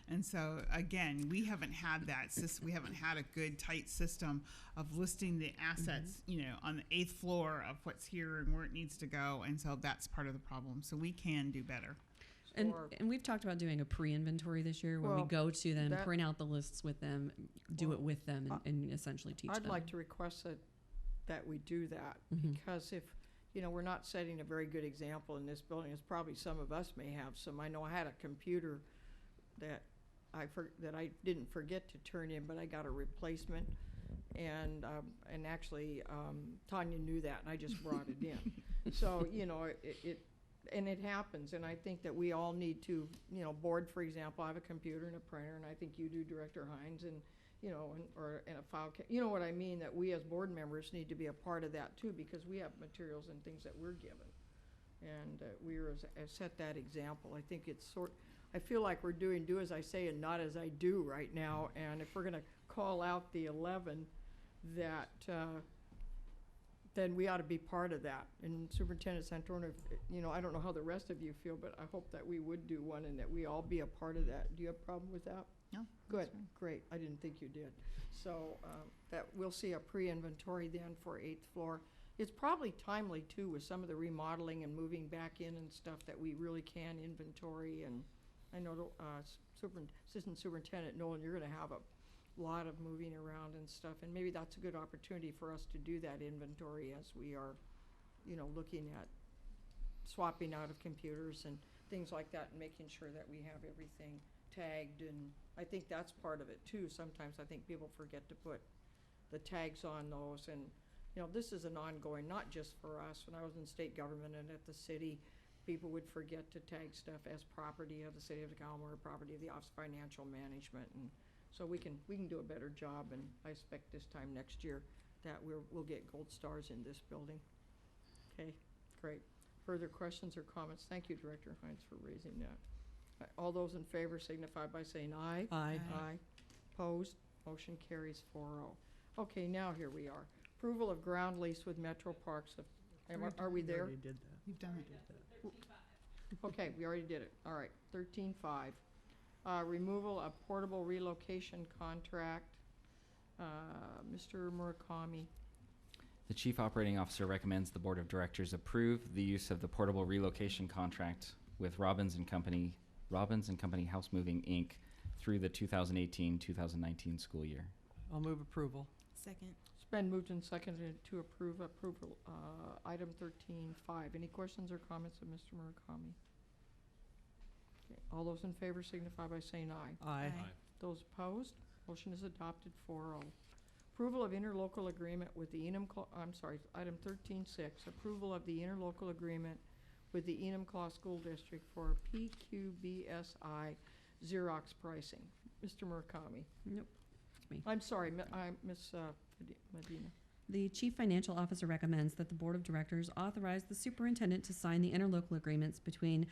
And so, again, we haven't had that. We haven't had a good, tight system of listing the assets, on the 8th floor of what's here and where it needs to go. And so that's part of the problem. So we can do better. And we've talked about doing a pre-inventory this year where we go to them, print out the lists with them, do it with them, and essentially teach them. I'd like to request that we do that, because if, we're not setting a very good example in this building, as probably some of us may have some. I know I had a computer that I didn't forget to turn in, but I got a replacement, and actually Tanya knew that, and I just brought it in. So, it happens, and I think that we all need to, board, for example, I have a computer and a printer, and I think you do, Director Hines, and, and a file, you know what I mean, that we as board members need to be a part of that too, because we have materials and things that we're given. And we're set that example. I think it's I feel like we're doing do as I say and not as I do right now, and if we're gonna call out the 11 that, then we ought to be part of that. And Superintendent Santorno, I don't know how the rest of you feel, but I hope that we would do one and that we all be a part of that. Do you have a problem with that? No. Good, great. I didn't think you did. So that we'll see a pre-inventory then for 8th floor. It's probably timely too with some of the remodeling and moving back in and stuff that we really can inventory. And I know Assistant Superintendent Nolan, you're gonna have a lot of moving around and stuff, and maybe that's a good opportunity for us to do that inventory as we are, looking at swapping out of computers and things like that, and making sure that we have everything tagged. And I think that's part of it too. Sometimes I think people forget to put the tags on those, and this is an ongoing, not just for us. When I was in state government and at the city, people would forget to tag stuff as property of the city of Tacoma or property of the Office of Financial Management, and so we can do a better job, and I expect this time next year that we'll get gold stars in this building. Okay, great. Further questions or comments? Thank you, Director Hines, for raising that. All those in favor signify by saying aye. Aye. Aye. Opposed? Motion carries 4-0. Okay, now here we are. Approval of ground lease with Metro Parks. Are we there? already did that. You've done it. Okay, we already did it. All right, 13.5. Removal of portable relocation contract. Mr. Murakami. The Chief Operating Officer recommends the Board of Directors approve the use of the portable relocation contract with Robbins and Company Robbins and Company House Moving, Inc. through the 2018-2019 school year. I'll move approval. Second. It's been moved and seconded to approve item 13.5. Any questions or comments of Mr. Murakami? Okay, all those in favor signify by saying aye. Aye. Those opposed, motion is adopted 4-0. Approval of interlocal agreement with the item 13.6, approval of the interlocal agreement with the Enumclaw School District for PQBSI Xerox pricing. Mr. Murakami. Nope, it's me. I'm sorry, Ms. Medina. The Chief Financial Officer recommends that the Board of Directors authorize the superintendent to sign the interlocal agreements between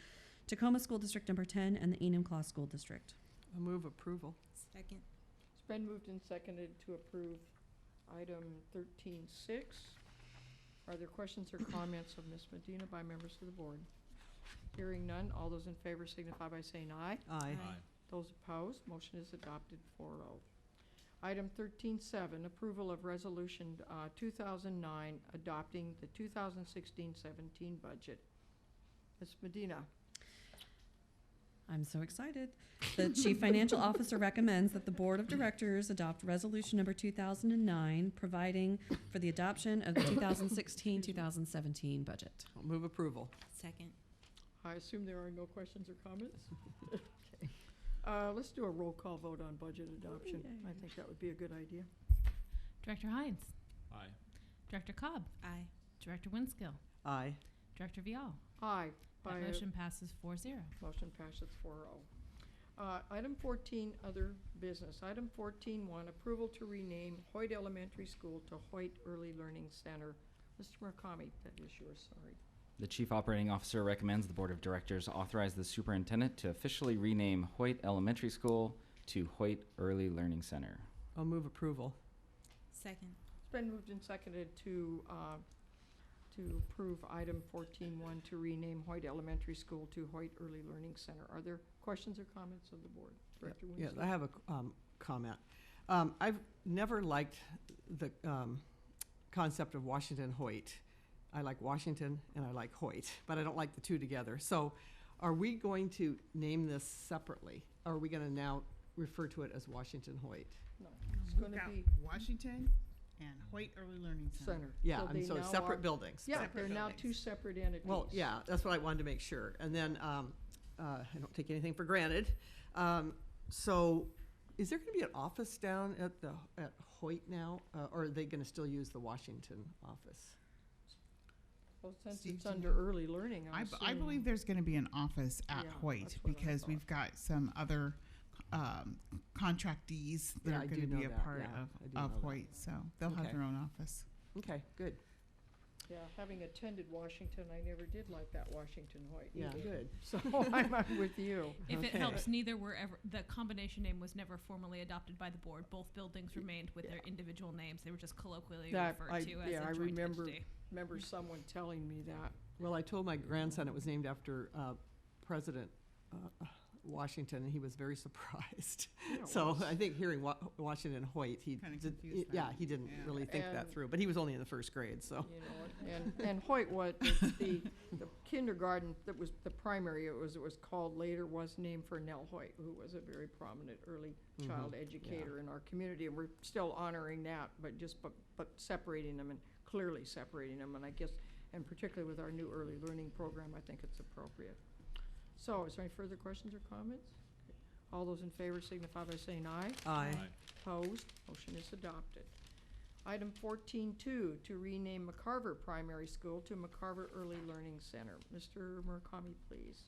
Tacoma School District Number 10 and the Enumclaw School District. I'll move approval. Second. It's been moved and seconded to approve item 13.6. Are there questions or comments of Ms. Medina by members of the board? Hearing none, all those in favor signify by saying aye. Aye. Those opposed, motion is adopted 4-0. Item 13.7, approval of resolution 2009 adopting the 2016-17 budget. Ms. Medina. I'm so excited. The Chief Financial Officer recommends that the Board of Directors adopt Resolution Number 2009, providing for the adoption of the 2016-2017 budget. I'll move approval. Second. I assume there are no questions or comments? Okay. Let's do a roll call vote on budget adoption. I think that would be a good idea. Director Hines. Aye. Director Cobb. Aye. Director Winskill. Aye. Director Vial. Aye. That motion passes 4-0. Motion passes 4-0. Item 14, other business. Item 14.1, approval to rename Hoyt Elementary School to Hoyt Early Learning Center. Mr. Murakami, that is yours, sorry. The Chief Operating Officer recommends the Board of Directors authorize the Superintendent to officially rename Hoyt Elementary School to Hoyt Early Learning Center. I'll move approval. Second. It's been moved and seconded to approve item 14.1 to rename Hoyt Elementary School to Hoyt Early Learning Center. Are there questions or comments of the board? Director Yes, Winstead? I have a comment. I've never liked the concept of Washington Hoyt. I like Washington and I like Hoyt, but I don't like the two together. So are we going to name this separately? Or are we going to now refer to it as Washington Hoyt? No, it's We've going to got be Washington and Hoyt Early Learning Center. Center. Yeah, they and so now separate are- buildings. Yeah, Separate they're now buildings. two separate entities. Well, yeah, that's what I wanted to make sure. And then, I don't take anything for granted. So is there going to be an office down at Hoyt now? Or are they going to still use the Washington office? Well, since Steve, it's do you under early learning, I assuming. believe there's going to be an office at Yeah, Hoyt that's what I because thought. we've got some other contractees that Yeah, are I going do to be know a that, part yeah, I do of know that. Hoyt, so they'll Okay. have their own office. Okay, good. Yeah, having attended Washington, I never did like that Washington Hoyt. Yeah, either. good. So I'm with you. If it Okay. helps, neither were ever, the combination name was never formally adopted by the board. Both buildings remained with their individual names. They were just colloquially That referred I- to as yeah, I a joint remember. entity. Remember someone telling me that. Well, I told my grandson it was named after President Washington, and he was very surprised. Yeah, it So was. I think hearing Washington Hoyt, he Kinda did, confused yeah, them. he didn't Yeah. really think that And- through. But he was only in the first grade, so. You know, and Hoyt, the kindergarten that was the primary, it was called later, was named for Nell Hoyt, who was a very prominent early child educator in our community, and we're still honoring that, but separating them and clearly separating them, and I guess, and particularly with our new early learning program, I think it's appropriate. So, is there any further questions or comments? Okay. All those in favor signify by saying aye. Aye. Opposed, motion is adopted. Item 14.2, to rename McCarver Primary School to McCarver Early Learning Center. Mr. Murakami, please.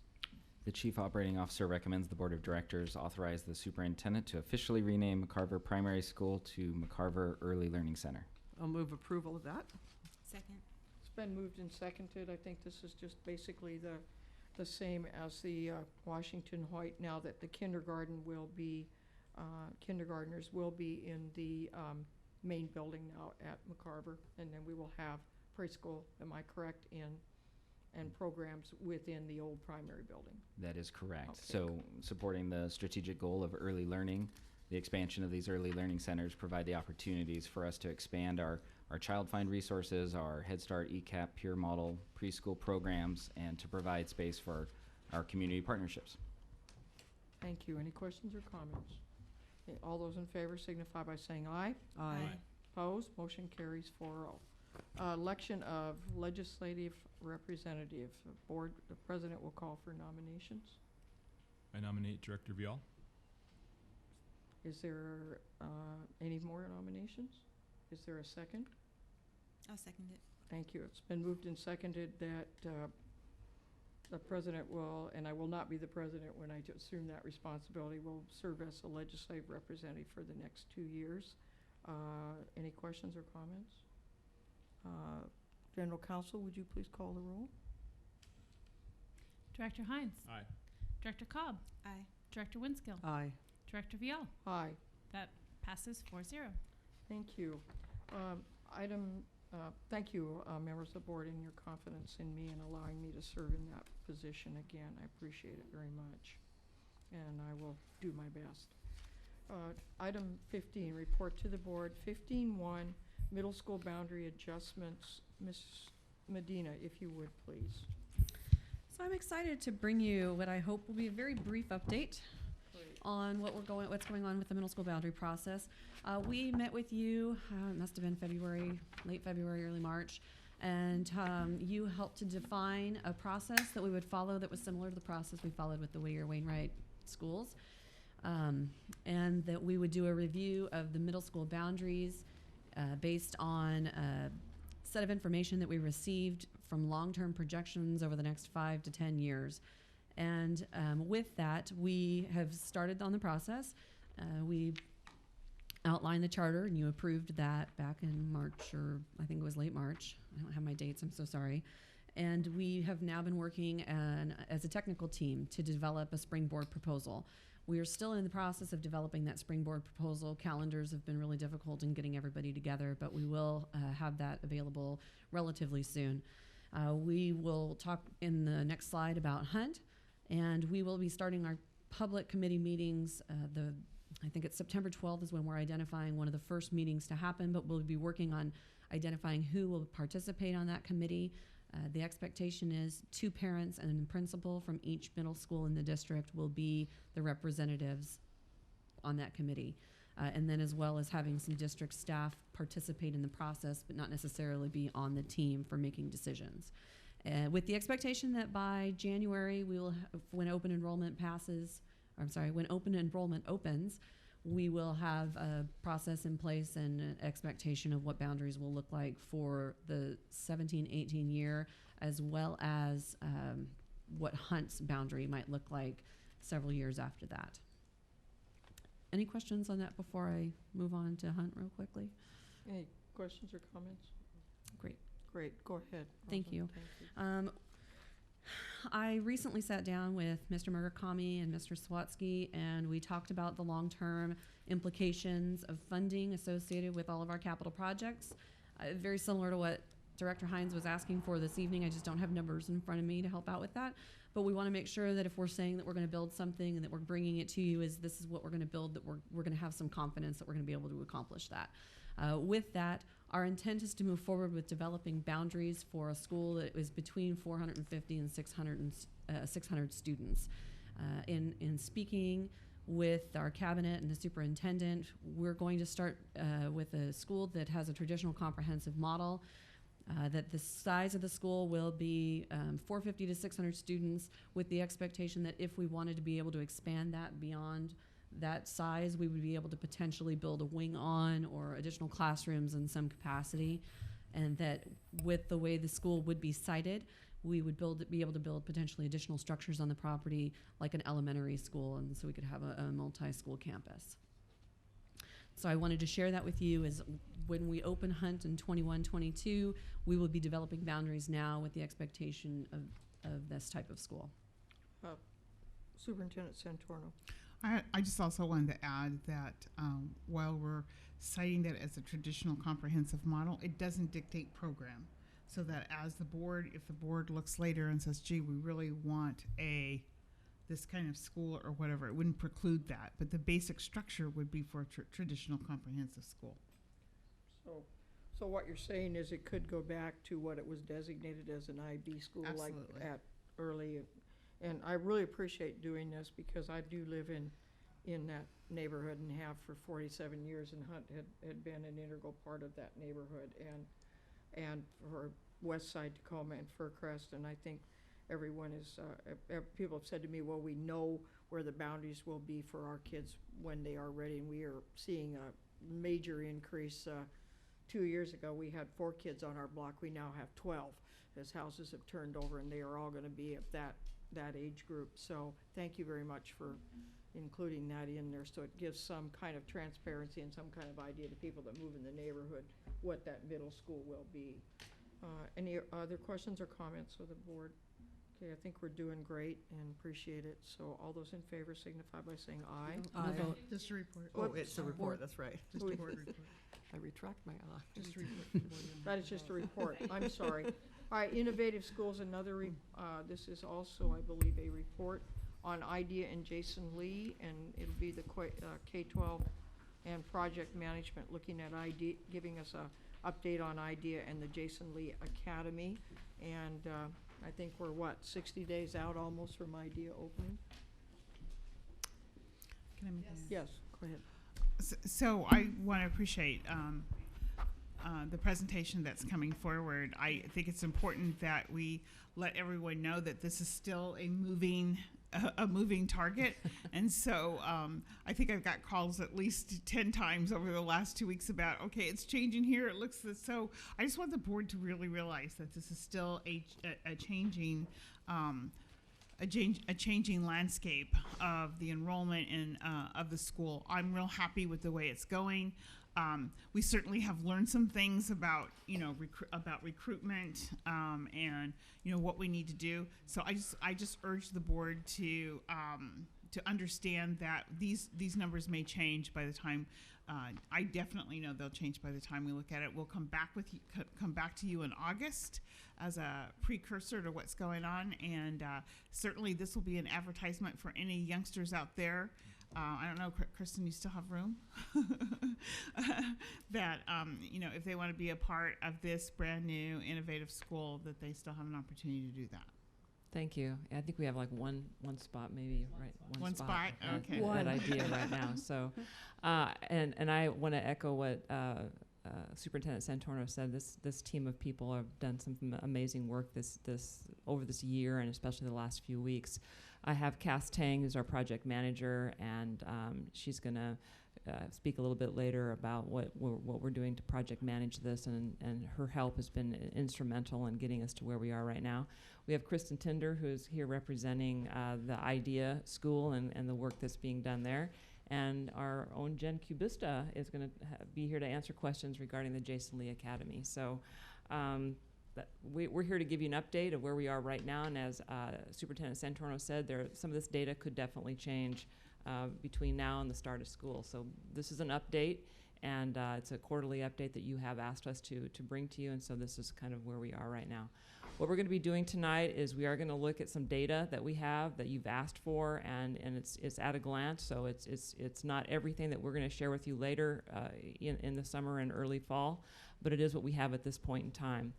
The Chief Operating Officer recommends the Board of Directors authorize the Superintendent to officially rename McCarver Primary School to McCarver Early Learning Center. I'll move approval of that. Second. It's been moved and seconded. I think this is just basically the same as the Washington Hoyt, now that the kindergarten will be, kindergartners will be in the main building now at McCarver, and then we will have preschool, am I correct, and programs within the old primary building. That is correct. Okay, So supporting the strategic goal of early learning, the expansion of these early learning centers provide the opportunities for us to expand our Child Find resources, our Head Start, ECAP, peer model, preschool programs, and to provide space for our community partnerships. Thank you. Any questions or comments? Okay, all those in favor signify by saying aye. Aye. Opposed? Motion carries 4-0. Election of legislative representative. The president will call for nominations. I nominate Director Vial. Is there any more nominations? Is there a second? I'll second it. Thank you. It's been moved and seconded that the president will, and I will not be the president when I assume that responsibility, will serve as a legislative representative for the next 2 years. Any questions or comments? General Counsel, would you please call the roll? Director Hines. Aye. Director Cobb. Aye. Director Winskill. Aye. Director Vial. Aye. That passes 4-0. Thank you. Thank you, members of the board, and your confidence in me and allowing me to serve in that position again. I appreciate it very much, and I will do my best. Item 15, report to the board. 15-1, middle school boundary adjustments. Ms. Medina, if you would, please. So I'm excited to bring you what I hope will be a very brief update on what's going on with the middle school boundary process. We met with you, it must have been late February, early March, and you helped to define a process that we would follow that was similar to the process we followed with the Whittier Wainwright schools, and that we would do a review of the middle school boundaries based on a set of information that we received from long-term projections over the next 5 to 10 years. And with that, we have started on the process. We outlined the charter, and you approved that back in March, or I think it was late March. I don't have my dates, I'm so sorry. And we have now been working as a technical team to develop a springboard proposal. We are still in the process of developing that springboard proposal. Calendars have been really difficult in getting everybody together, but we will have that available relatively soon. We will talk in the next slide about Hunt. And we will be starting our public committee meetings. I think it's September 12th is when we're identifying one of the first meetings to happen, but we'll be working on identifying who will participate on that committee. The expectation is 2 parents and a principal from each middle school in the district will be the representatives on that committee. And then as well as having some district staff participate in the process, but not necessarily be on the team for making decisions. With the expectation that by January, we will, when open enrollment opens, we will have a process in place and an expectation of what boundaries will look like for the 17-18 year, as well as what Hunt's boundary might look like several years after that. Any questions on that before I move on to Hunt real quickly? Any questions or comments? Great. Great, go ahead. Thank you. Thank you. I recently sat down with Mr. Murakami and Mr. Swatsky, and we talked about the long-term implications of funding associated with all of our capital projects. Very similar to what Director Hines was asking for this evening. I just don't have numbers in front of me to help out with that. But we want to make sure that if we're saying that we're going to build something and that we're bringing it to you, this is what we're going to build, that we're going to have some confidence that we're going to be able to accomplish that. With that, our intent is to move forward with developing boundaries for a school that is between 450 and 600 students. In speaking with our cabinet and the superintendent, we're going to start with a school that has a traditional comprehensive model, that the size of the school will be 450 to 600 students, with the expectation that if we wanted to be able to expand that beyond that size, we would be able to potentially build a wing on or additional classrooms in some capacity, and that with the way the school would be sited, we would be able to build potentially additional structures on the property like an elementary school, and so we could have a multi-school campus. So I wanted to share that with you, as when we open Hunt in 21-22, we will be developing boundaries now with the expectation of this type of school. Superintendent Santorno. I just also wanted to add that while we're citing that as a traditional comprehensive model, it doesn't dictate program. So that as the board, if the board looks later and says, gee, we really want this kind of school or whatever, it wouldn't preclude that. But the basic structure would be for a traditional comprehensive school. So what you're saying is it could go back to what it was designated as an IB school. Absolutely. Like at early And I really appreciate doing this because I do live in that neighborhood and have for 47 years, and Hunt had been an integral part of that neighborhood, and for West Side Tacoma and Fircrest, and I think everyone is, people have said to me, well, we know where the boundaries will be for our kids when they are ready, and we are seeing a major increase. 2 years ago, we had 4 kids on our block. We now have 12 as houses have turned over, and they are all going to be of that age group. So thank you very much for including that in there, so it gives some kind of transparency and some kind of idea to people that move in the neighborhood what that middle school will be. Any other questions or comments of the board? Okay, I think we're doing great and appreciate it. So all those in favor signify by saying aye. Aye. Just a report. Oh, it's a report, that's right. Just a report. I retract my aye. Just a report. That is just a report. I'm sorry. All right, Innovative Schools, another, this is also, I believe, a report on IDEA and Jason Lee, and it'll be the K-12 and project management looking at IDEA, giving us a update on IDEA and the Jason Lee Academy. And I think we're, 60 days out almost from IDEA opening? Can I make Yes, go ahead. So I want to appreciate the presentation that's coming forward. I think it's important that we let everyone know that this is still a moving target. And so I think I've got calls at least 10 times over the last 2 weeks about, okay, it's changing here, it looks this. So I just want the board to really realize that this is still a changing a changing landscape of the enrollment in of the school. I'm real happy with the way it's going. We certainly have learned some things about about recruitment and what we need to do. So I just urge the board to understand that these numbers may change by the time. I definitely know they'll change by the time we look at it. We'll come back to you in August as a precursor to what's going on, and certainly this will be an advertisement for any youngsters out there. I don't know, Kristen, you still have room? That, if they want to be a part of this brand new innovative school, that they still have an opportunity to do that. Thank you. I think we have like one spot, maybe, right? One spot? Okay. That idea right now. So, and I want to echo what Superintendent Santorno said. This team of people have done some amazing work over this year, and especially the last few weeks. I have Cass Tang, who's our project manager, and she's going to speak a little bit later about what we're doing to project manage this, and her help has been instrumental in getting us to where we are right now. We have Kristen Tinder, who's here representing the IDEA School and the work that's being done there. And our own Jen Cubista is going to be here to answer questions regarding the Jason Lee Academy. So we're here to give you an update of where we are right now. And as Superintendent Santorno said, some of this data could definitely change between now and the start of school. So this is an update, and it's a quarterly update that you have asked us to bring to you. And so this is kind of where we are right now. What we're going to be doing tonight is we are going to look at some data that we have that you've asked for, and it's at a glance. So it's not everything that we're going to share with you later in the summer and early fall, but it is what we have at this point in time.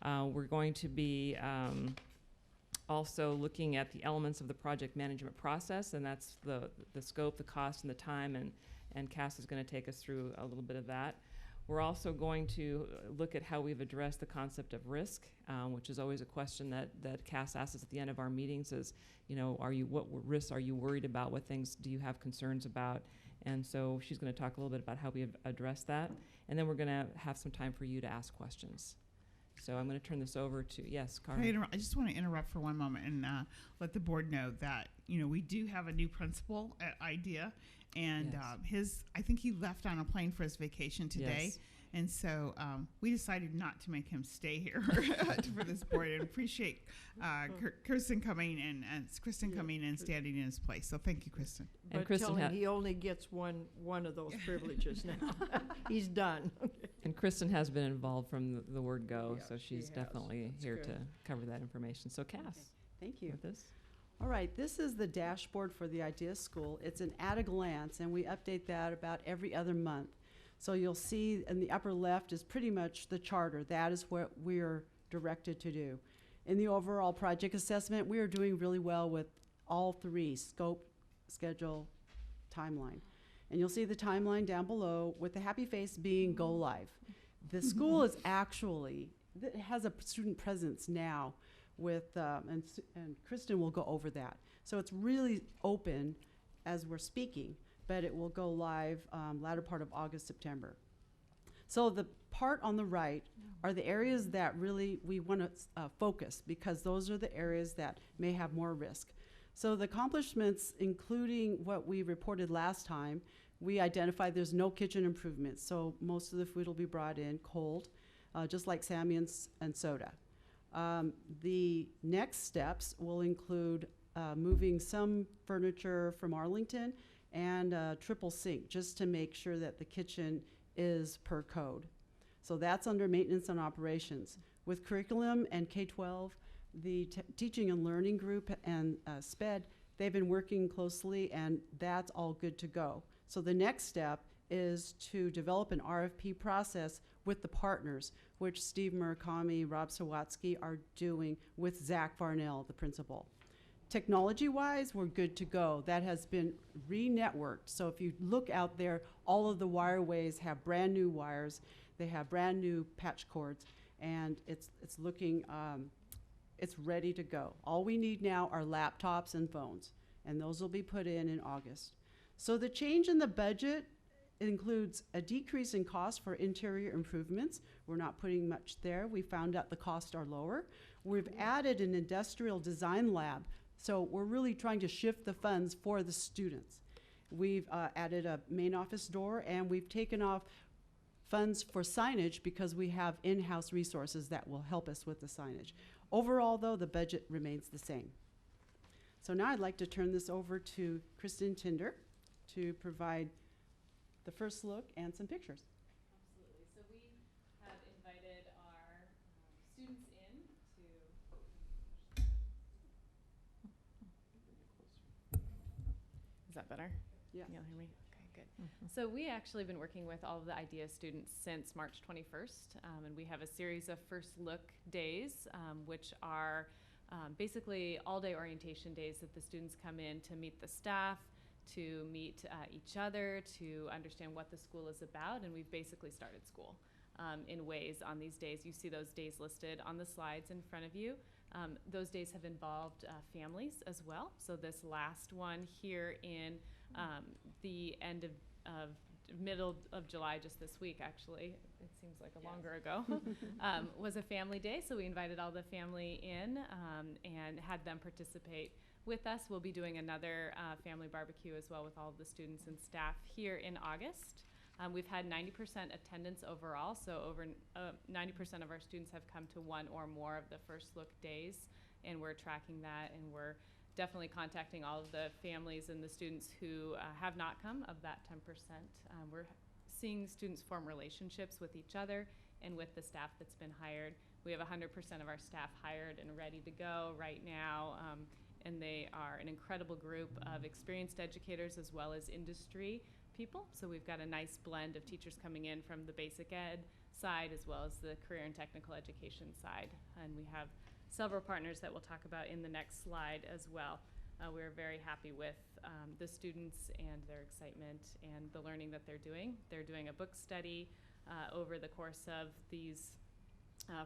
We're going to be also looking at the elements of the project management process, and that's the scope, the cost, and the time, and Cass is going to take us through a little bit of that. We're also going to look at how we've addressed the concept of risk, which is always a question that Cass asks us at the end of our meetings is, what risks are you worried about? What things do you have concerns about? And so she's going to talk a little bit about how we address that. And then we're going to have some time for you to ask questions. So I'm going to turn this over to, yes, Carmen. I just want to interrupt for one moment and let the board know that, we do have a new principal at IDEA. And yes. I think he left on a plane for his vacation today. Yes. And so we decided not to make him stay here for this board, and appreciate Kristen coming in and standing in his place. So thank you, Kristen. But And Kristen tell him he only gets one of those privileges now. He's done. And Kristen has been involved from the word go, Yeah, so she she's has. definitely That's here good. to cover that information. So Cass. Okay. Thank you. With this. All right, this is the dashboard for the IDEA School. It's an at a glance, and we update that about every other month. So you'll see in the upper left is pretty much the charter. That is what we're directed to do. In the overall project assessment, we are doing really well with all three: scope, schedule, timeline. And you'll see the timeline down below with the happy face being go live. The school is actually, it has a student presence now with, and Kristen will go over that. So it's really open as we're speaking, but it will go live latter part of August, September. So the part on the right are the areas that really we want to focus, because those are the areas that may have more risk. So the accomplishments, including what we reported last time, we identified there's no kitchen improvements. So most of the food will be brought in cold, just like Sammy and soda. The next steps will include moving some furniture from Arlington and a triple sink, just to make sure that the kitchen is per code. So that's under maintenance and operations. With curriculum and K-12, the teaching and learning group and SPED, they've been working closely, and that's all good to go. So the next step is to develop an RFP process with the partners, which Steve Murakami, Rob Sawatsky are doing with Zach Varnell, the principal. Technology-wise, we're good to go. That has been re-networked. So if you look out there, all of the wireways have brand new wires. They have brand new patch cords, and it's looking, it's ready to go. All we need now are laptops and phones, and those will be put in August. So the change in the budget includes a decrease in cost for interior improvements. We're not putting much there. We found out the costs are lower. We've added an industrial design lab, so we're really trying to shift the funds for the students. We've added a main office door, and we've taken off funds for signage because we have in-house resources that will help us with the signage. Overall, though, the budget remains the same. So now I'd like to turn this over to Kristen Tinder to provide the first look and some pictures. Absolutely. So we have invited our students in to. Is that better? Yeah. Can you all hear me? Okay, good. So we actually have been working with all of the IDEA students since March 21st, and we have a series of first look days, which are basically all-day orientation days that the students come in to meet the staff, to meet each other, to understand what the school is about, and we've basically started school in ways on these days. You see those days listed on the slides in front of you. Those days have involved families as well. So this last one here in the end of middle of July, just this week actually, it seems like a longer ago, was a family day. So we invited all the family in and had them participate with us. We'll be doing another family barbecue as well with all of the students and staff here in August. We've had 90% attendance overall, so over 90% of our students have come to one or more of the first look days, and we're tracking that, and we're definitely contacting all of the families and the students who have not come of that 10%. We're seeing students form relationships with each other and with the staff that's been hired. We have 100% of our staff hired and ready to go right now. And they are an incredible group of experienced educators as well as industry people. So we've got a nice blend of teachers coming in from the basic ed side as well as the career and technical education side. And we have several partners that we'll talk about in the next slide as well. We're very happy with the students and their excitement and the learning that they're doing. They're doing a book study over the course of these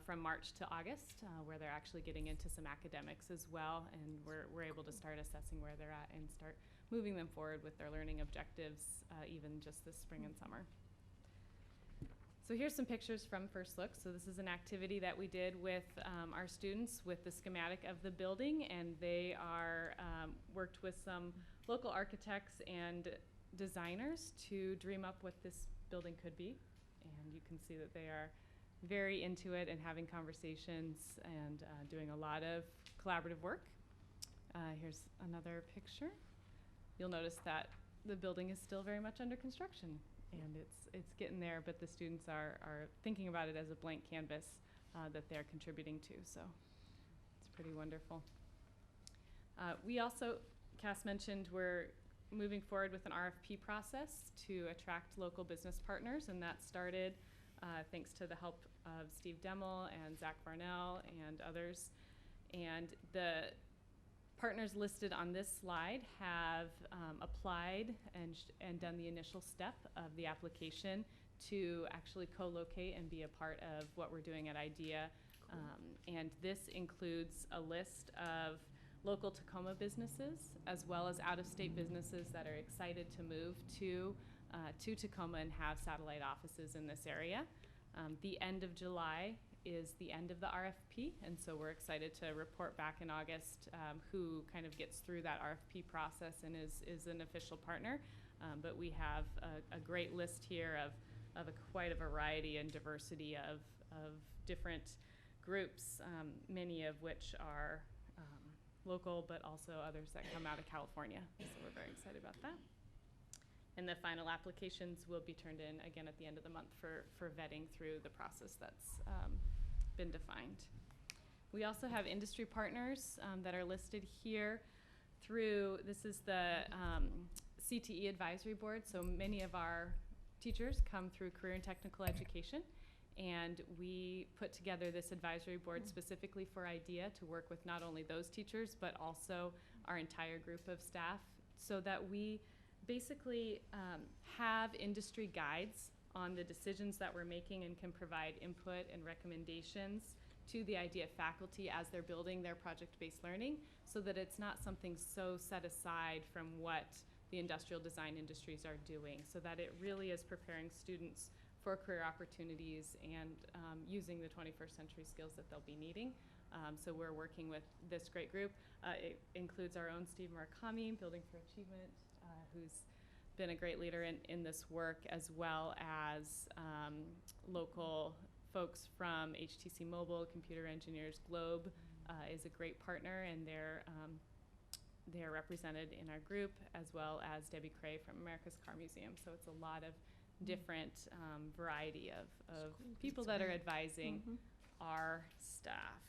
from March to August, where they're actually getting into some academics as well, and we're able to start assessing where they're at and start moving them forward with their learning objectives even just this spring and summer. So here's some pictures from First Look. So this is an activity that we did with our students with the schematic of the building, and they are worked with some local architects and designers to dream up what this building could be. And you can see that they are very into it and having conversations and doing a lot of collaborative work. Here's another picture. You'll notice that the building is still very much under construction, and it's getting there, but the students are thinking about it as a blank canvas that they're contributing to, so it's pretty wonderful. We also, Cass mentioned, we're moving forward with an RFP process to attract local business partners, and that started thanks to the help of Steve Demmel and Zach Varnell and others. And the partners listed on this slide have applied and done the initial step of the application to actually co-locate and be a part of what we're doing at IDEA. And this includes a list of local Tacoma businesses as well as out-of-state businesses that are excited to move to Tacoma and have satellite offices in this area. The end of July is the end of the RFP, and so we're excited to report back in August who kind of gets through that RFP process and is an official partner. But we have a great list here of quite a variety and diversity of different groups, many of which are local, but also others that come out of California. So we're very excited about that. And the final applications will be turned in again at the end of the month for vetting through the process that's been defined. We also have industry partners that are listed here through, this is the CTE Advisory Board. So many of our teachers come through career and technical education. And we put together this advisory board specifically for IDEA to work with not only those teachers, but also our entire group of staff, so that we basically have industry guides on the decisions that we're making and can provide input and recommendations to the IDEA faculty as they're building their project-based learning, so that it's not something so set aside from what the industrial design industries are doing, so that it really is preparing students for career opportunities and using the 21st century skills that they'll be needing. So we're working with this great group. It includes our own Steve Murakami, Building for Achievement, who's been a great leader in this work, as well as local folks from HTC Mobile, Computer Engineers Globe is a great partner, and they're represented in our group, as well as Debbie Cray from America's Car Museum. So it's a lot of different variety of people that are advising our staff.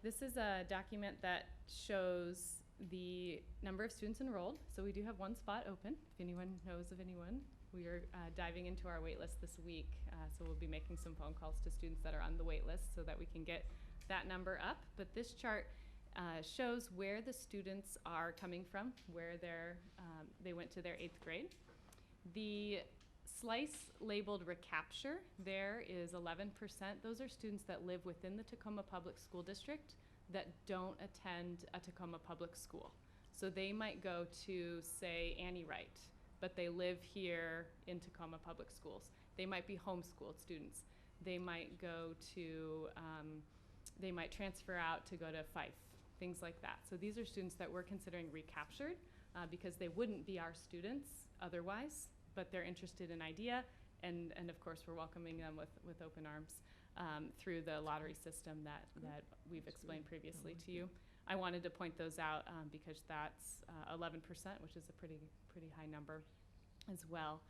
This is a document that shows the number of students enrolled. So we do have one spot open. If anyone knows of anyone, we are diving into our wait list this week. So we'll be making some phone calls to students that are on the wait list so that we can get that number up. But this chart shows where the students are coming from, where they went to their 8th grade. The slice labeled recapture there is 11%. Those are students that live within the Tacoma Public School District that don't attend a Tacoma public school. So they might go to, say, Annie Wright, but they live here in Tacoma Public Schools. They might be homeschooled students. They might go to, they might transfer out to go to Fife, things like that. So these are students that we're considering recaptured because they wouldn't be our students otherwise, but they're interested in IDEA, and of course we're welcoming them with open arms through the lottery system that we've explained previously to you. I wanted to point those out because that's 11%, which is a pretty high number as well.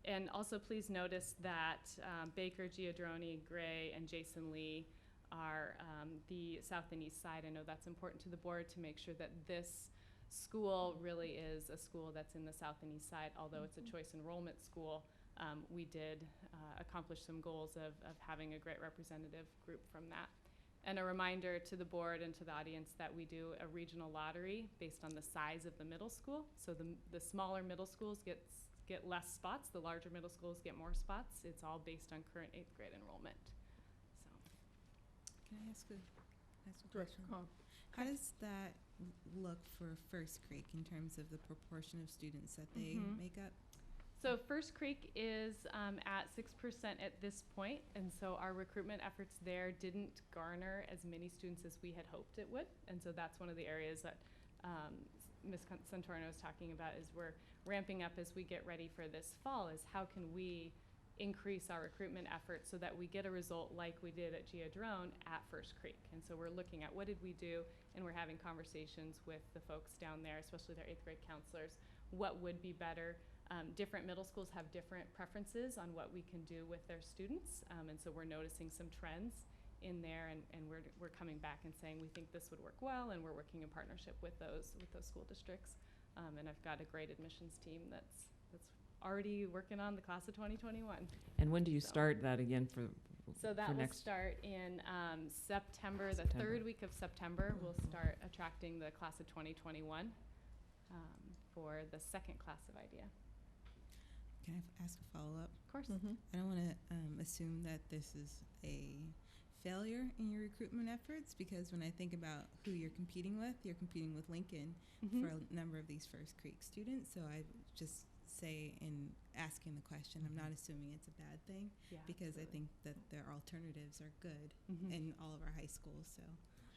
And also please notice that Baker, Giadroni, Gray, and Jason Lee are the south and east side. I know that's important to the board to make sure that this school really is a school that's in the south and east side. Although it's a choice enrollment school, we did accomplish some goals of having a great representative group from that. And a reminder to the board and to the audience that we do a regional lottery based on the size of the middle school. So the smaller middle schools get less spots, the larger middle schools get more spots. It's all based on current 8th grade enrollment. So. Can I ask a question? How does that look for First Creek in terms of the proportion of students that they make up? So First Creek is at 6% at this point, and so our recruitment efforts there didn't garner as many students as we had hoped it would, and so that's one of the areas that Ms. Santorno is talking about is we're ramping up as we get ready for this fall, is how can we increase our recruitment efforts so that we get a result like we did at Giadrone at First Creek. And so we're looking at what did we do, and we're having conversations with the folks down there, especially their 8th grade counselors, what would be better. Different middle schools have different preferences on what we can do with their students, and so we're noticing some trends in there, and we're coming back and saying we think this would work well, and we're working in partnership with those school districts. And I've got a great admissions team that's already working on the class of 2021. And when do you start that again for So that for will next? start in September, the September. third week of September. We'll start attracting the class of 2021 for the second class of IDEA. Can I ask a follow-up? Of course. I don't want to assume that this is a failure in your recruitment efforts, because when I think about who you're competing with Lincoln Mhm. for a number of these First Creek students. So I would just say, in asking the question, I'm not assuming it's a bad thing, Yeah, because I absolutely. think that their alternatives are good Mhm. in all of our high schools. So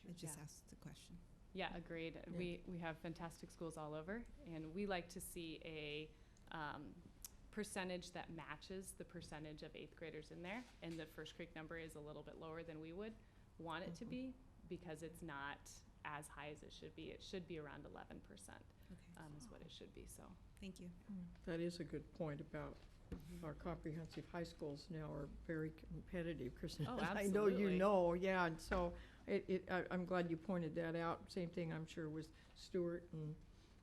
I just Yeah. asked the question. Yeah, agreed. We have fantastic schools all over, and we like to see a percentage that matches the percentage of 8th graders in there. And the First Creek number is a little bit lower than we would want it to be, because it's not as high as it should be. It should be around 11%, is what it should be. So Thank you. That is a good point about our comprehensive high schools now are very competitive, Kristen. Oh, I know you absolutely. know, yeah, and so I'm glad you pointed that out. Same thing, I'm sure, with Stewart, and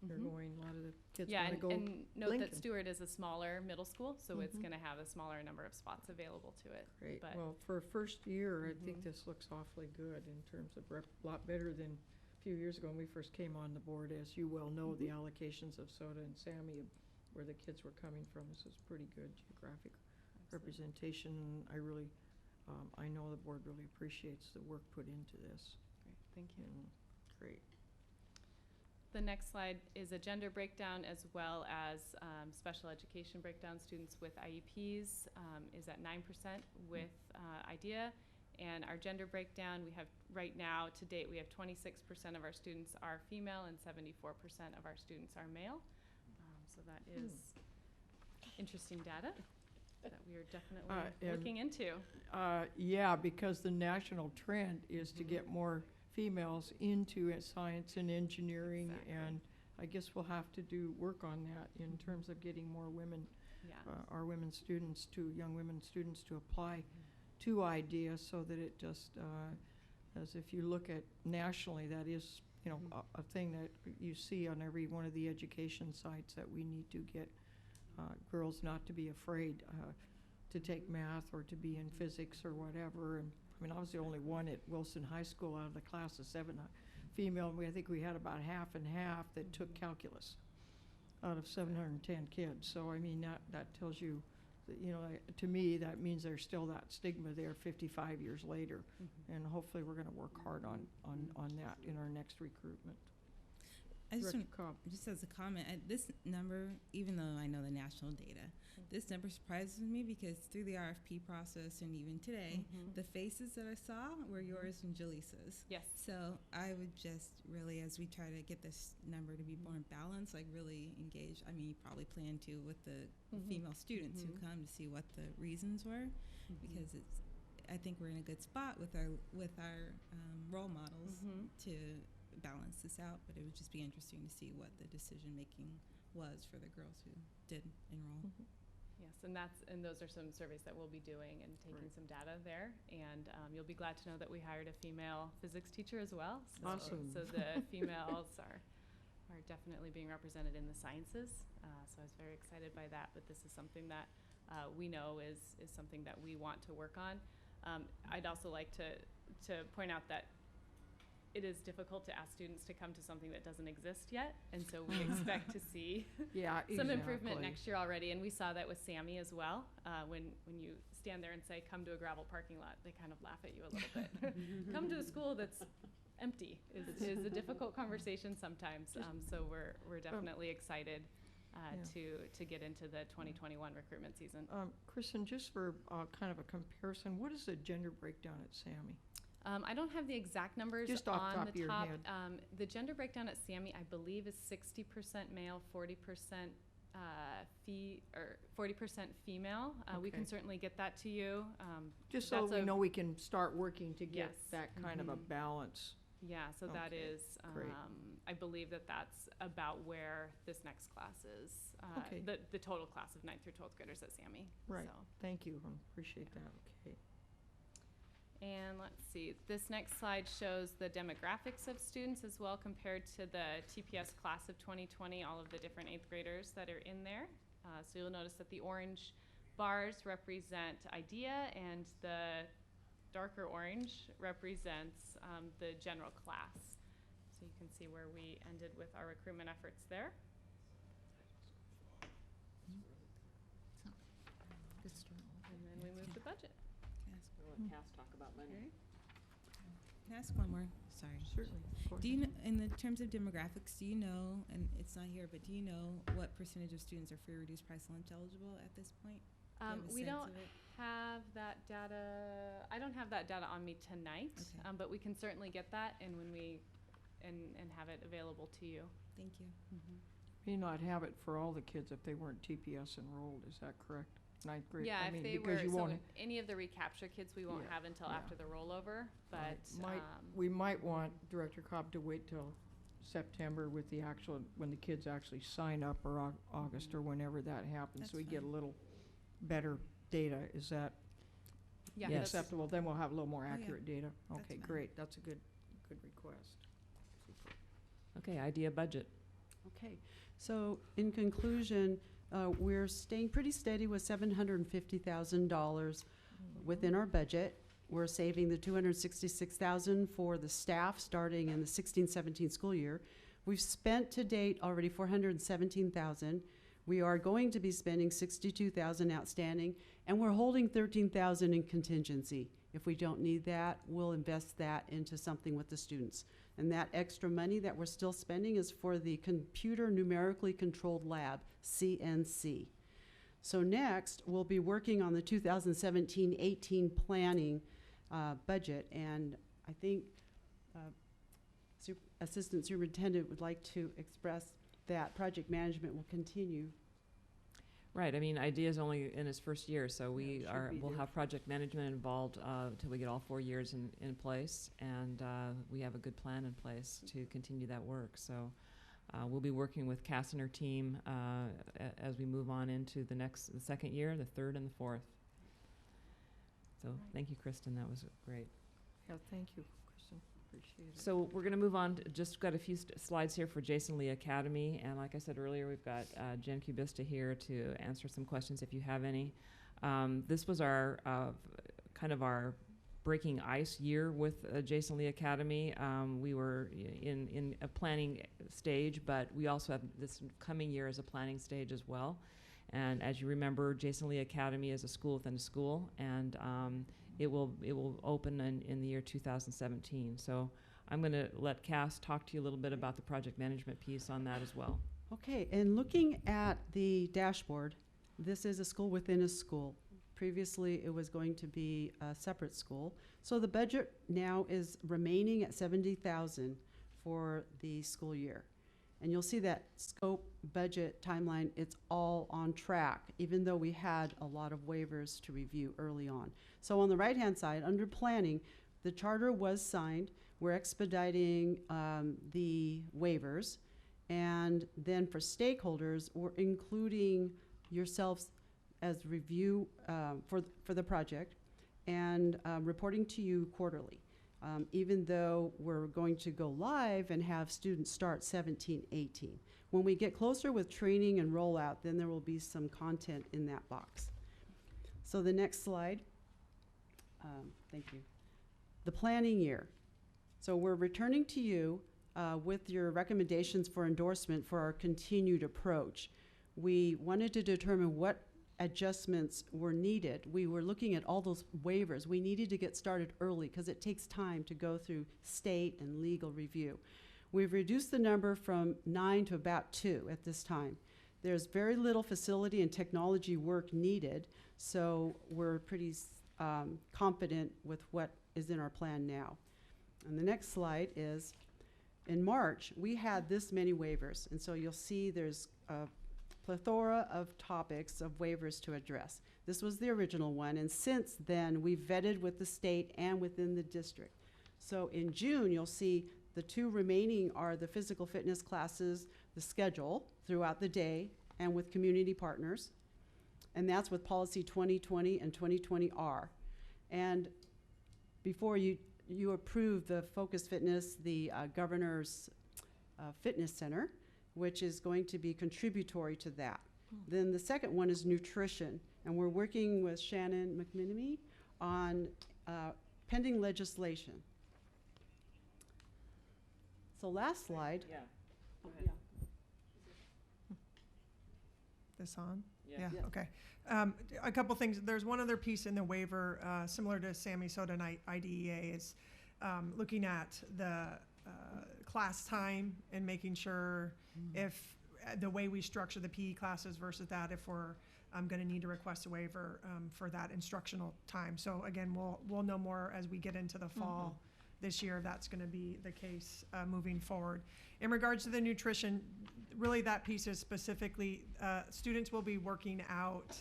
they're Mhm. going, a lot of the kids yeah, want to and, go and note Lincoln. that Stewart is a smaller middle school, so it's Mhm. going to have a smaller number of spots available to it. Great, But well, for a first year, I think Mhm. this looks awfully good in terms of a lot better than a few years ago when we first came on the board. As you well know, the allocations of Soda and Sammy, where the kids were coming from, this was pretty good geographic representation. I really, I know the board really appreciates the work put into this. Great, thank you. Great. The next slide is a gender breakdown, as well as special education breakdown. Students with IEPs is at 9% with IDEA. And our gender breakdown, we have right now, to date, we have 26% of our students are female and 74% of our students are male. So that is interesting data that we are definitely And, looking into. Yeah, because the national trend is to get more females into science and engineering, and I guess we'll have to do work on that in terms of getting more women, Yeah. our women students young women students to apply to IDEA, so that it just, as if you look at nationally, that is, you know, a thing that you see on every one of the education sites, that we need to get girls not to be afraid to take math or to be in physics or whatever. And I mean, I was the only one at Wilson High School out of the class of 7 female. I think we had about half and half that took calculus out of 710 kids. So I mean, that tells you that, you know, to me, that means there's still that stigma there 55 years later. And hopefully we're going to work hard on that in our next recruitment. I just Director want, Cobb. just as a comment, this number, even though I know the national data, this number surprises me, because through the RFP process and even today, the faces that I saw were yours and Jaleesa's. Yes. So I would just really, as we try to get this number to be more balanced, like really engage. I mean, you probably plan to with the female students who come to see what the reasons were, because it's. I think we're in a good spot with our role models to balance this out, but it would just be interesting to see what the decision making was for the girls who did enroll. Yes, and those are some surveys that we'll be doing and taking some data there. And you'll be glad to know that we hired a female physics teacher as well. So, Awesome. So the females are definitely being represented in the sciences. So I was very excited by that. But this is something that we know is something that we want to work on. I'd also like to point out that it is difficult to ask students to come to something that doesn't exist yet, and so we expect to see some improvement exactly. next year already. And we saw that with Sammy as well. When you stand there and say, "Come to a gravel parking lot," they kind of laugh at you a little bit. Come to a school that's empty is a difficult conversation sometimes. So we're definitely excited to get into the 2021 recruitment season. Kristen, just for kind of a comparison, what is the gender breakdown at Sammy? I don't have the exact numbers Just off on top the of your top. head. The gender breakdown at Sammy, I believe, is 60% male, 40% 40% female. We can Okay. certainly get that to you. Just so that's we a- know we can start working to get Yes. that kind of a balance. Yeah, so that Okay, is, great. I believe that's about where this next class is. Okay. The total class of 9th through 12th graders at Sammy. Right, So. thank you, appreciate that, okay. And let's see, this next slide shows the demographics of students as well compared to the TPS class of 2020, all of the different 8th graders that are in there. So you'll notice that the orange bars represent IDEA, and the darker orange represents the general class. So you can see where we ended with our recruitment efforts there. Good start. And then we move to budget. Cass talk about money. Can I ask one more? Sorry. Certainly, of course. Do you know, in the terms of demographics, do you know, and it's not here, but do you know what percentage of students are free or reduced price lunch eligible at this point? Do you have a We sense don't of it? have that data. I don't have that data on me tonight, Okay. but we can certainly get that, and when we and have it available to you. Thank you. May not have it for all the kids if they weren't TPS enrolled, is that correct? Ninth grade? Yeah, I if mean, they because were you won't, any of the recapture kids, we won't Yeah, have until yeah. after the rollover. But we might want Director Cobb to wait till September with the actual, when the kids actually sign up, or August, or whenever that happens, That's so we get a fine. little better data. Is that yeah, Yes. that's- acceptable? Then we'll have a little more Oh, yeah. accurate data. That's Okay, fine. great. That's a good request. Okay, IDEA budget. Okay, so in conclusion, we're staying pretty steady with $750,000 within our budget. We're saving the $266,000 for the staff starting in the 16-17 school year. We've spent to date already $417,000. We are going to be spending $62,000 outstanding, and we're holding $13,000 in contingency. If we don't need that, we'll invest that into something with the students. And that extra money that we're still spending is for the Computer Numerically Controlled Lab, CNC. So next, we'll be working on the 2017-18 planning budget, and I think Assistant Superintendent would like to express that project management will continue. Right, I mean, IDEA is only in its first year, so it should be we'll there. have project management involved till we get all 4 years in place, and we have a good plan in place to continue that work. So we'll be working with Cass and her team as we move on into the second year, the third and the fourth. So thank you, Kristen, that was great. Yeah, thank you, Kristen. Appreciate it. So we're going to move on. Just got a few slides here for Jason Lee Academy, and like I said earlier, we've got Jen Kubista here to answer some questions if you have any. This was our kind of our breaking ice year with Jason Lee Academy. We were in a planning stage, but we also have this coming year as a planning stage as well. And as you remember, Jason Lee Academy is a school within a school, and it will open in the year 2017. So I'm going to let Cass talk to you a little bit about the project management piece on that as well. Okay, and looking at the dashboard, this is a school within a school. Previously, it was going to be a separate school. So the budget now is remaining at $70,000 for the school year. And you'll see that scope, budget, timeline, it's all on track, even though we had a lot of waivers to review early on. So on the right-hand side, under planning, the charter was signed. We're expediting the waivers. And then for stakeholders, we're including yourselves as review for the project and reporting to you quarterly. Even though we're going to go live and have students start 17-18. When we get closer with training and rollout, then there will be some content in that box. So the next slide. Thank you. The planning year. So we're returning to you with your recommendations for endorsement for our continued approach. We wanted to determine what adjustments were needed. We were looking at all those waivers. We needed to get started early because it takes time to go through state and legal review. We've reduced the number from 9 to about 2 at this time. There's very little facility and technology work needed, so we're pretty confident with what is in our plan now. And the next slide is, in March, we had this many waivers, and so you'll see there's a plethora of topics of waivers to address. This was the original one, and since then, we've vetted with the state and within the district. So in June, you'll see the 2 remaining are the physical fitness classes, the schedule throughout the day, and with community partners. And that's with policy 2020 and 2020R. And before you approve the Focus Fitness, the governor's fitness center, which is going to be contributory to that. Then the second one is nutrition. And we're working with Shannon McMenemy on pending legislation. So last slide. Yeah. Oh, yeah. This on? Yeah. Yeah. Okay. A couple things. There's one other piece in the waiver, similar to Sammy Soda and IDEA, is looking at the class time and making sure if the way we structure the PE classes versus that, if we're going to need to request a waiver for that instructional time. So again, we'll know more as we get into the fall this year if that's going to be the case moving forward. In regards to the nutrition, really that piece is specifically, students will be working out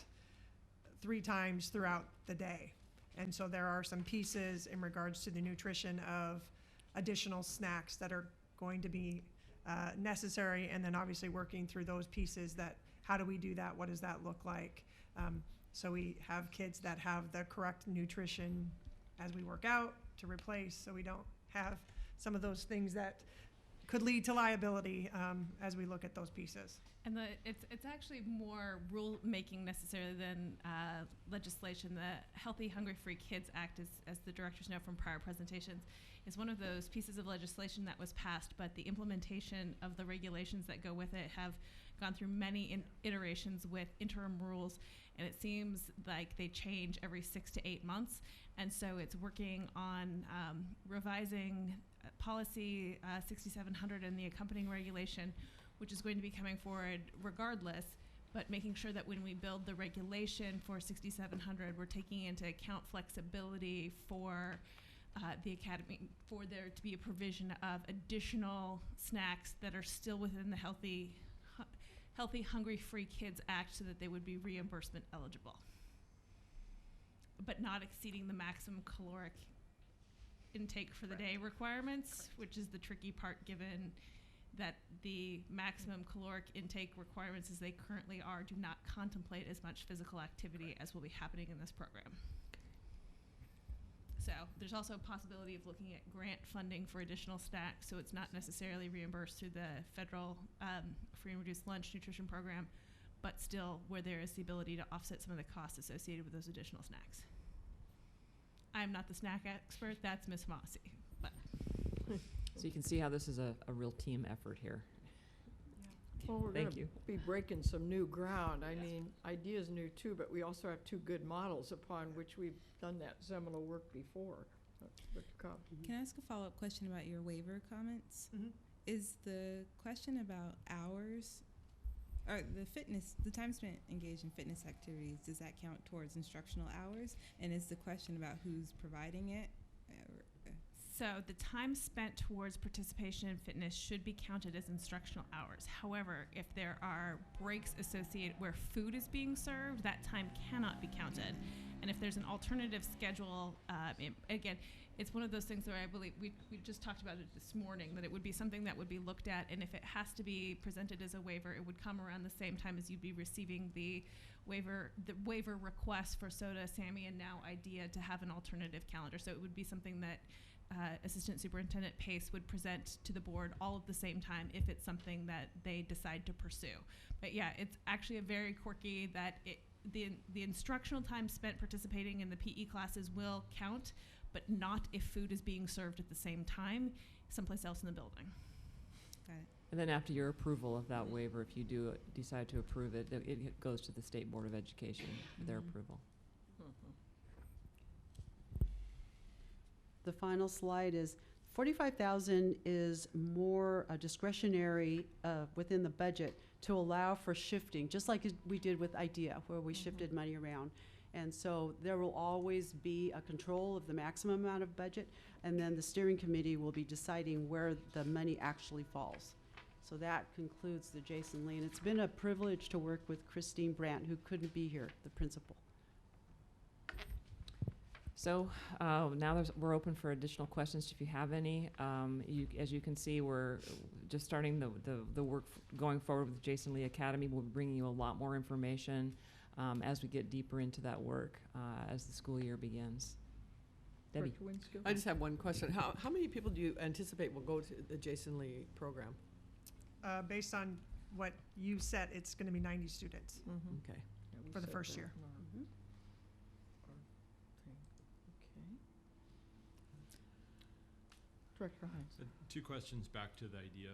3 times throughout the day. And so there are some pieces in regards to the nutrition of additional snacks that are going to be necessary, and then obviously working through those pieces that, how do we do that? What does that look like? So we have kids that have the correct nutrition as we work out to replace, so we don't have some of those things that could lead to liability as we look at those pieces. And it's actually more rule making necessarily than legislation. The Healthy Hungry Free Kids Act, as the directors know from prior presentations, is one of those pieces of legislation that was passed, but the implementation of the regulations that go with it have gone through many iterations with interim rules, and it seems like they change every 6 to 8 months. And so it's working on revising policy 6700 and the accompanying regulation, which is going to be coming forward regardless, but making sure that when we build the regulation for 6700, we're taking into account flexibility for the academy, for there to be a provision of additional snacks that are still within the Healthy Hungry Free Kids Act, so that they would be reimbursement eligible, but not exceeding the maximum caloric intake for the day requirements, which is the tricky part given that the maximum caloric intake requirements as they currently are do not contemplate as much physical activity as will be happening in this program. So there's also a possibility of looking at grant funding for additional snacks, so it's not necessarily reimbursed through the federal free and reduced lunch nutrition program, but still where there is the ability to offset some of the costs associated with those additional snacks. I'm not the snack expert, that's Ms. Mossy. But So you can see how this is a real team effort here. Well, we're Thank gonna you. be breaking some new ground. I mean, idea's new too, but we also have 2 good models upon which we've done that seminal work before. That's what to come. Can I ask a follow-up question about your waiver comments? Is the question about hours, or the time spent engaged in fitness activities, does that count towards instructional hours? And is the question about who's providing it? so the time spent towards participation in fitness should be counted as instructional hours. However, if there are breaks associated where food is being served, that time cannot be counted. And if there's an alternative schedule, again, it's one of those things where I believe we just talked about it this morning, that it would be something that would be looked at, and if it has to be presented as a waiver, it would come around the same time as you'd be receiving the waiver request for SOTA, SAMI, and now IDEA to have an alternative calendar. So it would be something that Assistant Superintendent Pace would present to the board all at the same time if it's something that they decide to pursue. But yeah, it's actually a very quirky that the instructional time spent participating in the PE classes will count, but not if food is being served at the same time someplace else in the building. Got it. And then after your approval of that waiver, if you do decide to approve it, it goes to the State Board of Education for their approval. The final slide is $45,000 is more discretionary within the budget to allow for shifting, just like we did with IDEA, where we shifted money around. And so there will always be a control of the maximum amount of budget, and then the steering committee will be deciding where the money actually falls. So that concludes the Jason Lee, and it's been a privilege to work with Christine Brandt, who couldn't be here, the principal. So now we're open for additional questions if you have any. As you can see, we're just starting the work going forward with Jason Lee Academy. We'll be bringing you a lot more information as we get deeper into that work as the school year begins. Debbie. I just have one question. How many people do you anticipate will go to the Jason Lee program? Based on what you said, it's going to be 90 students Okay. for the first year. Director Hines. Two questions back to the idea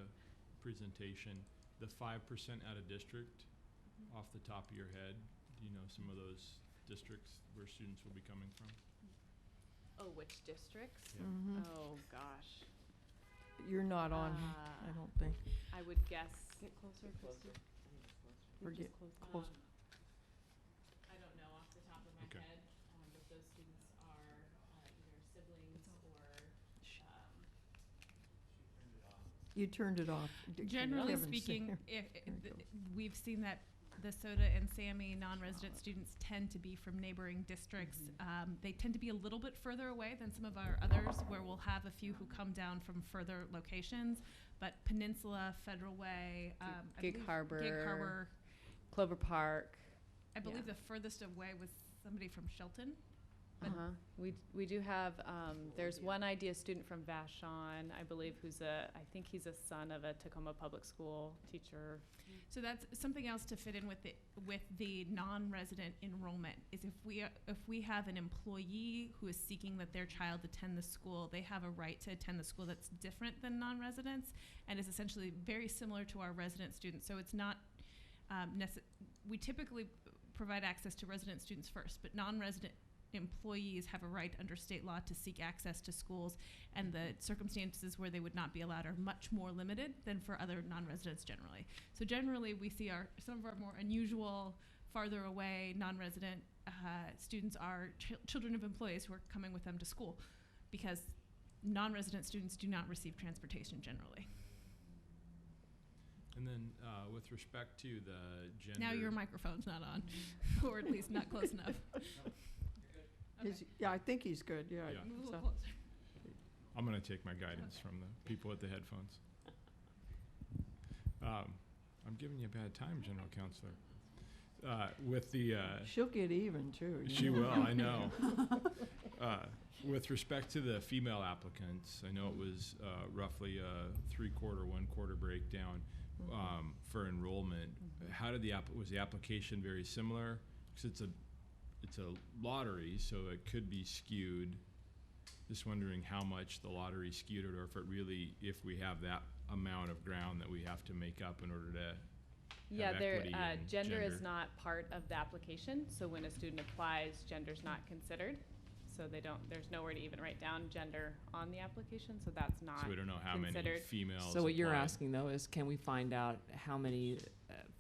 presentation. The 5% out of district, off the top of your head, do you know some of those districts where students will be coming from? Oh, which districts? Yeah. Oh, gosh. You're not on, I don't think. I would guess. Get closer, Christy. Or get close. I don't know off the top of my Okay. head, but those students are either siblings or. You turned it off. Generally Kevin's speaking, there. we've seen that the SOTA and SAMI non-resident students tend to be from neighboring districts. They tend to be a little bit further away than some of our others, where we'll have a few who come down from further locations. But Peninsula, Federal Way, I Gig believe Harbor, Clover Park. I believe the furthest away was somebody from Shelton. But We do have, there's one IDEA student from Vashon, I believe, I think he's a son of a Tacoma Public School teacher. So that's something else to fit in with the non-resident enrollment, is if we have an employee who is seeking that their child attend the school, they have a right to attend the school that's different than non-residents and is essentially very similar to our resident students. So it's not we typically provide access to resident students first, but non-resident employees have a right under state law to seek access to schools, and the circumstances where they would not be allowed are much more limited than for other non-residents generally. So generally we see some of our more unusual, farther away, non-resident students are children of employees who are coming with them to school, because non-resident students do not receive transportation generally. And then with respect to the gender. Now your microphone's not on, or at least not close enough. Yeah, I think he's good, yeah. Yeah. Move a little So- closer. I'm going to take my guidance from the people with the headphones. I'm giving you a bad time, General Counselor. With the She'll get even, too. you she know. will, I know. With respect to the female applicants, I know it was roughly a 3/4, 1/4 breakdown for enrollment. How did was the application very similar? Because it's a lottery, so it could be skewed. Just wondering how much the lottery skewed it, or if we have that amount of ground that we have to make up in order to have equity in gender is not part of the application, so when a student applies, gender's not considered. So there's nowhere to even write down gender on the application, so that's not So we don't know how many considered. females. So what you're applied. asking though is, can we find out how many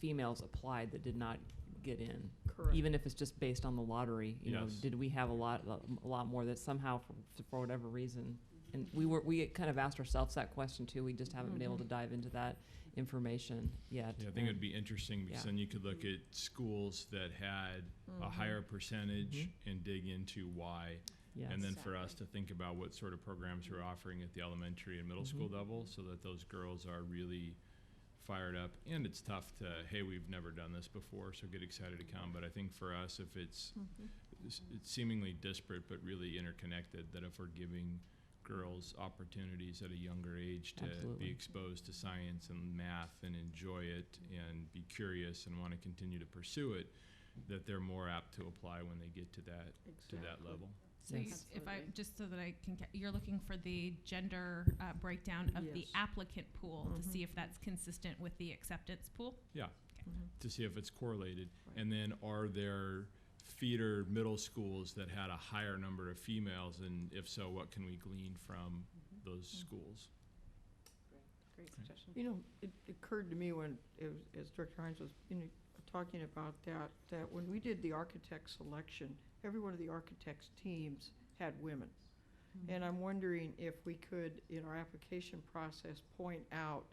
females applied that did not get in? Correct. Even if it's just based on the lottery, you know, Yes. did we have a lot more that somehow for whatever reason? And we kind of asked ourselves that question too. We just haven't been able to dive into that information yet. Yeah, I think it'd be interesting because Yeah. then you could look at schools that had a higher percentage and dig into why. Yes. And then for us to think about what sort of programs we're offering at the elementary and middle school level, so that those girls are really fired up. And it's tough to, hey, we've never done this before, so get excited to come. But I think for us, if it's seemingly disparate but really interconnected, that if we're giving girls opportunities at a younger age to Absolutely. be exposed to science and math and enjoy it and be curious and want to continue to pursue it, that they're more apt to apply when they get to that level. So Yes. if I, just so that I can, you're looking for the gender breakdown of the Yes. applicant pool to see if that's consistent with the acceptance pool? Yeah, to see if it's correlated. And then are there feeder middle schools that had a higher number of females, and if so, what can we glean from those schools? Great suggestion. You know, it occurred to me when, as Director Hines was talking about that when we did the architect selection, every one of the architects' teams had women. And I'm wondering if we could, in our application process, point out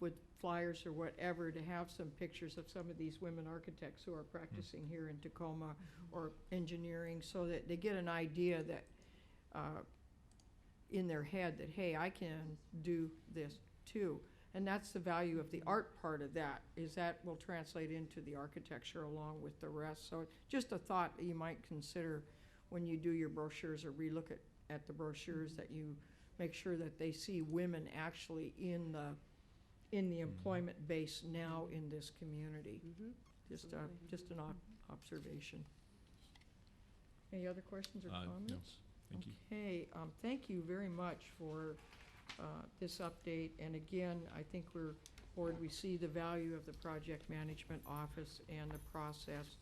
with flyers or whatever, to have some pictures of some of these women architects who are practicing here in Tacoma or engineering, so that they get an idea that in their head that, hey, I can do this too. And that's the value of the art part of that, is that will translate into the architecture along with the rest. So just a thought that you might consider when you do your brochures or relook at the brochures, that you make sure that they see women actually in the employment base now in this community. Just an observation. Any other questions or comments? No. Thank you. Okay, thank you very much for this update. And again, I think we see the value of the project management office and the process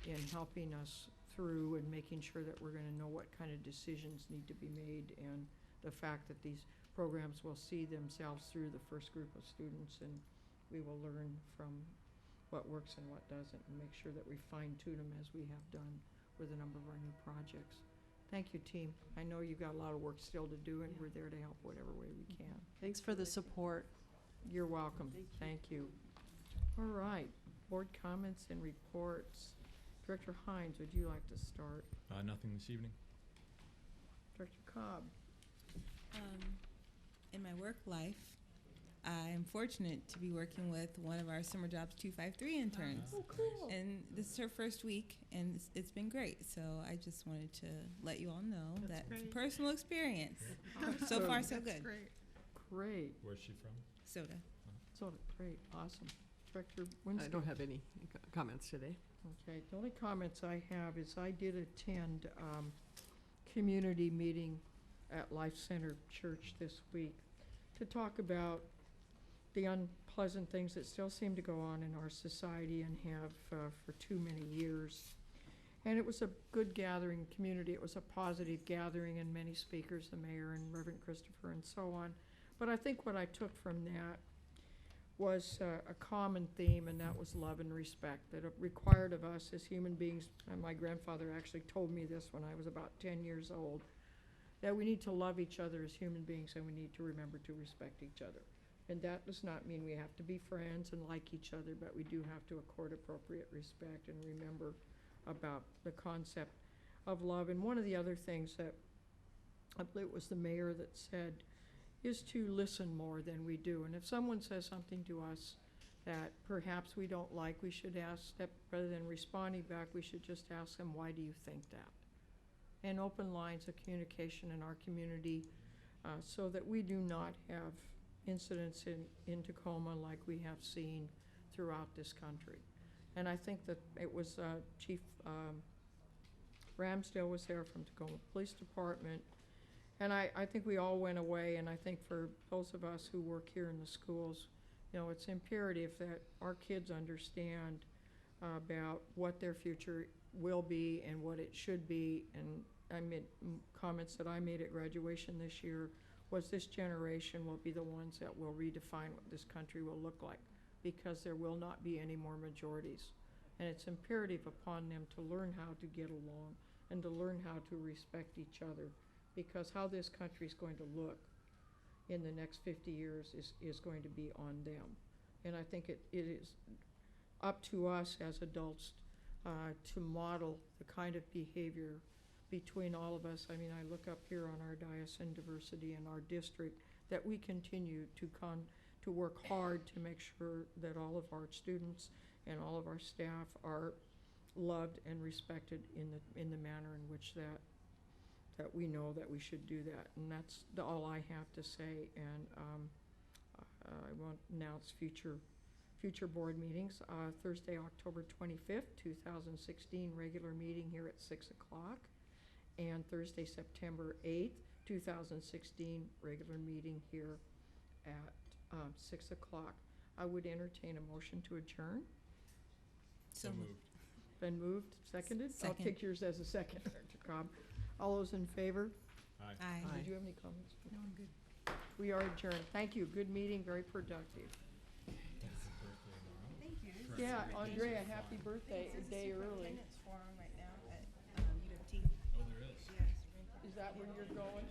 in helping us through and making sure that we're going to know what kind of decisions need to be made, and the fact that these programs will see themselves through the first group of students, and we will learn from what works and what doesn't, and make sure that we fine-tune them as we have done with a number of our new projects. Thank you, team. I know you've got a lot of work still to do, and we're there to help whatever way we can. Thanks for the support. You're welcome. Thank you. All right, board comments and reports. Director Hines, would you like to start? Nothing this evening. Director Cobb. In my work life, I'm fortunate to be working with one of our Summer Jobs 253 interns. Oh, cool. And this is her first week, and it's been great. So I just wanted to let you all know that it's a personal experience. So far, so good. Great. Where's she from? Soda. Soda, great, awesome. Director Winston. I don't have any comments today. Okay, the only comments I have is I did attend community meeting at Life Center Church this week to talk about the unpleasant things that still seem to go on in our society and have for too many years. And it was a good gathering community. It was a positive gathering, and many speakers, the mayor and Reverend Christopher and so on. But I think what I took from that was a common theme, and that was love and respect, that it required of us as human beings. And my grandfather actually told me this when I was about 10 years old, that we need to love each other as human beings, and we need to remember to respect each other. And that does not mean we have to be friends and like each other, but we do have to accord appropriate respect and remember about the concept of love. And one of the other things that I believe it was the mayor that said is to listen more than we do. And if someone says something to us that perhaps we don't like, we should ask that rather than responding back, we should just ask them, why do you think that? And open lines of communication in our community so that we do not have incidents in Tacoma like we have seen throughout this country. And I think that it was Chief Ramsdale was there from Tacoma Police Department. And I think we all went away, and I think for those of us who work here in the schools, you know, it's imperative that our kids understand about what their future will be and what it should be. And I made comments that I made at graduation this year was this generation will be the ones that will redefine what this country will look like, because there will not be any more majorities. And it's imperative upon them to learn how to get along and to learn how to respect each other, because how this country is going to look in the next 50 years is going to be on them. And I think it is up to us as adults to model the kind of behavior between all of us. I mean, I look up here on our dais and diversity in our district, that we continue to work hard to make sure that all of our students and all of our staff are loved and respected in the manner in which that we know that we should do that. And that's all I have to say. And I won't announce future board meetings. Thursday, October 25th, 2016, regular meeting here at 6 o'clock. And Thursday, September 8th, 2016, regular meeting here at 6 o'clock. I would entertain a motion to adjourn. So moved. Been moved, seconded? I'll Second. take yours as a second, Dr. Cobb. All those in favor? Aye. Aye. Did you have any comments? No, I'm good. We are adjourned. Thank you. Good meeting, very productive. Thank you. Yeah, Andrea, happy birthday, a day early. Superintendent's forum right now at U of T. Oh, there is. Yes. Is that where you're going?